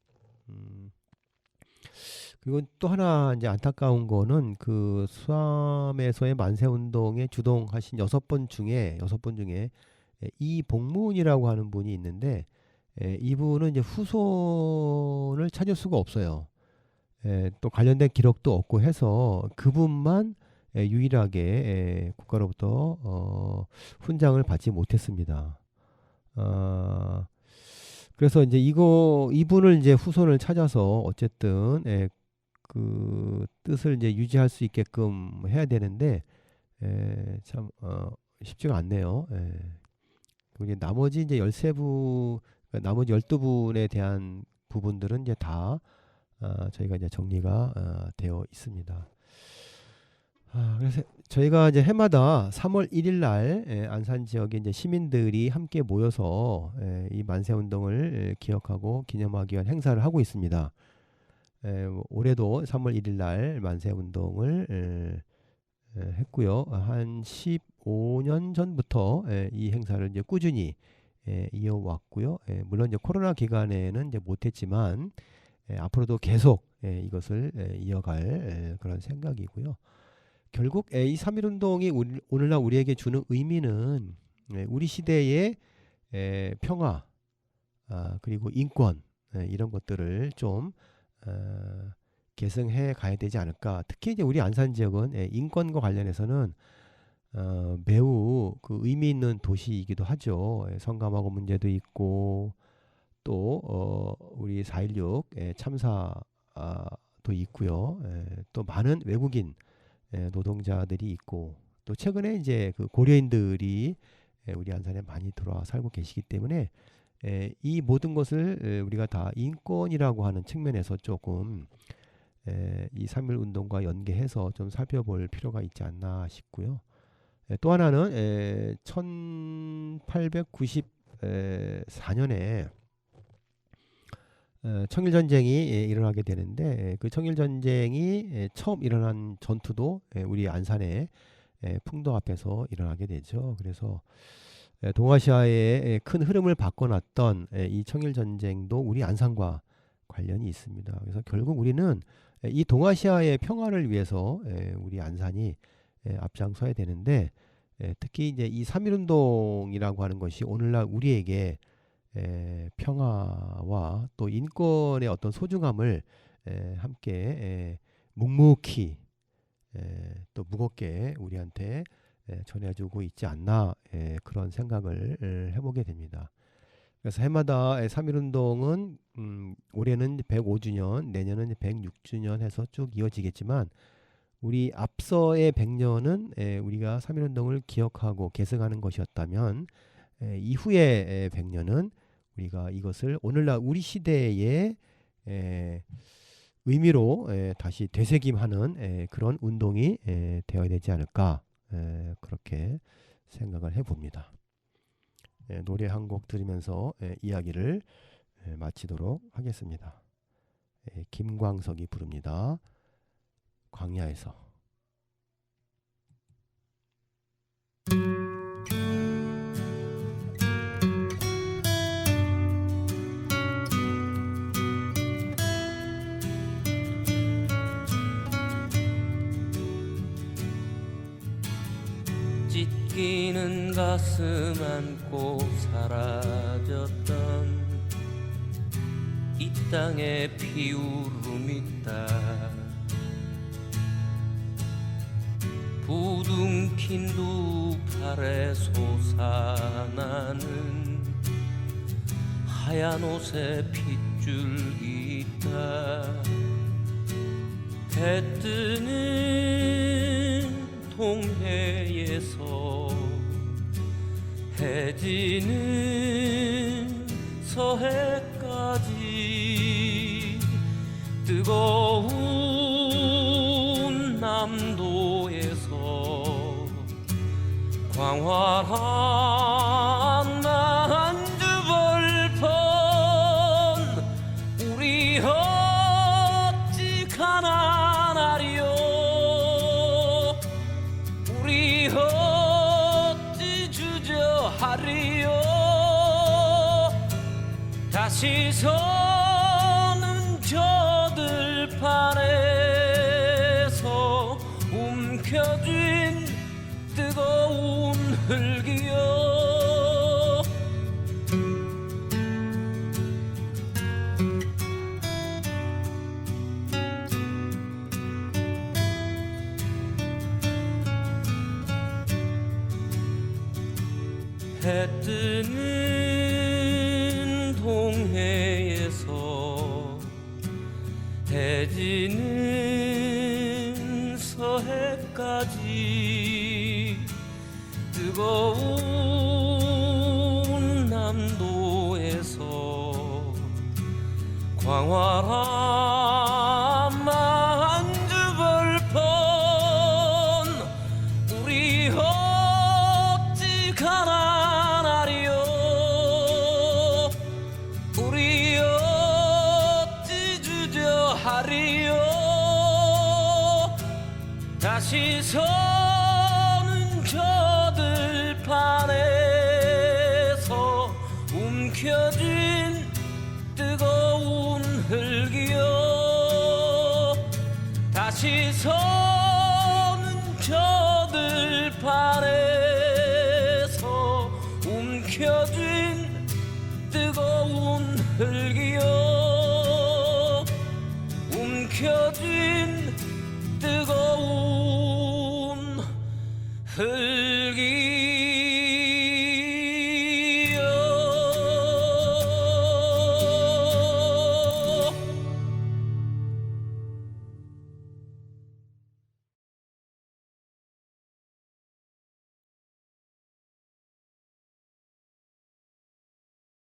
B: 그리고 또 하나 이제 안타까운 거는 그 수암에서의 만세운동에 주동하신 6분 중에 이복문이라고 하는 분이 있는데 이분은 이제 후손을 찾을 수가 없어요. 또 관련된 기록도 없고 해서 그분만 유일하게 국가로부터 훈장을 받지 못했습니다. 그래서 이제 이분을 이제 후손을 찾아서 어쨌든 그 뜻을 이제 유지할 수 있게끔 해야 되는데 참 쉽지가 않네요. 그리고 이제 나머지 이제 13부, 나머지 12분에 대한 부분들은 이제 다 저희가 이제 정리가 되어 있습니다. 그래서 저희가 이제 해마다 3월 1일 날 안산 지역의 이제 시민들이 함께 모여서 이 만세운동을 기억하고 기념하기 위한 행사를 하고 있습니다. 올해도 3월 1일 날 만세운동을 했고요. 한 15년 전부터 이 행사를 이제 꾸준히 이어왔고요. 물론 이제 코로나 기간에는 이제 못했지만 앞으로도 계속 이것을 이어갈 그런 생각이고요. 결국 이 3.1운동이 오늘날 우리에게 주는 의미는 우리 시대의 평화 그리고 인권 이런 것들을 좀 계승해 가야 되지 않을까. 특히 이제 우리 안산 지역은 인권과 관련해서는 매우 그 의미 있는 도시이기도 하죠. 성감하고 문제도 있고 또 우리 4.16 참사도 있고요. 또 많은 외국인 노동자들이 있고 또 최근에 이제 그 고려인들이 우리 안산에 많이 들어와 살고 계시기 때문에 이 모든 것을 우리가 다 인권이라고 하는 측면에서 조금 이 3.1 운동과 연계해서 좀 살펴볼 필요가 있지 않나 싶고요. 또 하나는 1894년에 청일전쟁이 일어나게 되는데 그 청일전쟁이 처음 일어난 전투도 우리 안산의 풍도 앞에서 일어나게 되죠. 그래서 동아시아의 큰 흐름을 바꿔놨던 이 청일전쟁도 우리 안산과 관련이 있습니다. 그래서 결국 우리는 이 동아시아의 평화를 위해서 우리 안산이 앞장서야 되는데 특히 이제 이 3.1운동이라고 하는 것이 오늘날 우리에게 평화와 또 인권의 어떤 소중함을 함께 묵묵히 또 무겁게 우리한테 전해주고 있지 않나 그런 생각을 해보게 됩니다. 그래서 해마다 3.1운동은 올해는 105주년, 내년은 106주년 해서 쭉 이어지겠지만 우리 앞서의 100년은 우리가 3.1운동을 기억하고 계승하는 것이었다면 이후의 100년은 우리가 이것을 오늘날 우리 시대의 의미로 다시 되새김하는 그런 운동이 되어야 되지 않을까 그렇게 생각을 해봅니다. 노래 한 곡 들으면서 이야기를 마치도록 하겠습니다. 김광석이 부릅니다. 광야에서.
E: 찢기는 가슴 안고 사라졌던 이 땅에 피울음 있다. 부둥킨 두 팔에 솟아나는 하얀 옷에 핏줄 있다. 해 뜨는 동해에서 해지는 서해까지 뜨거운 남도에서 광활한 만주벌펀 우리 어찌 가난하리요. 우리 어찌 주저하리요. 다시 서는 저 들판에서 움켜쥔 뜨거운 흙이요. 해 뜨는 동해 해지는 서해까지 뜨거운 남도에서 광활한 만주벌펀 우리 어찌 가난하리요 우리 어찌 주저하리요 다시 서는 저 들판에서 움켜쥔 뜨거운 흙이여 다시 서는 저 들판에서 움켜쥔 뜨거운 흙이여 움켜쥔 뜨거운 흙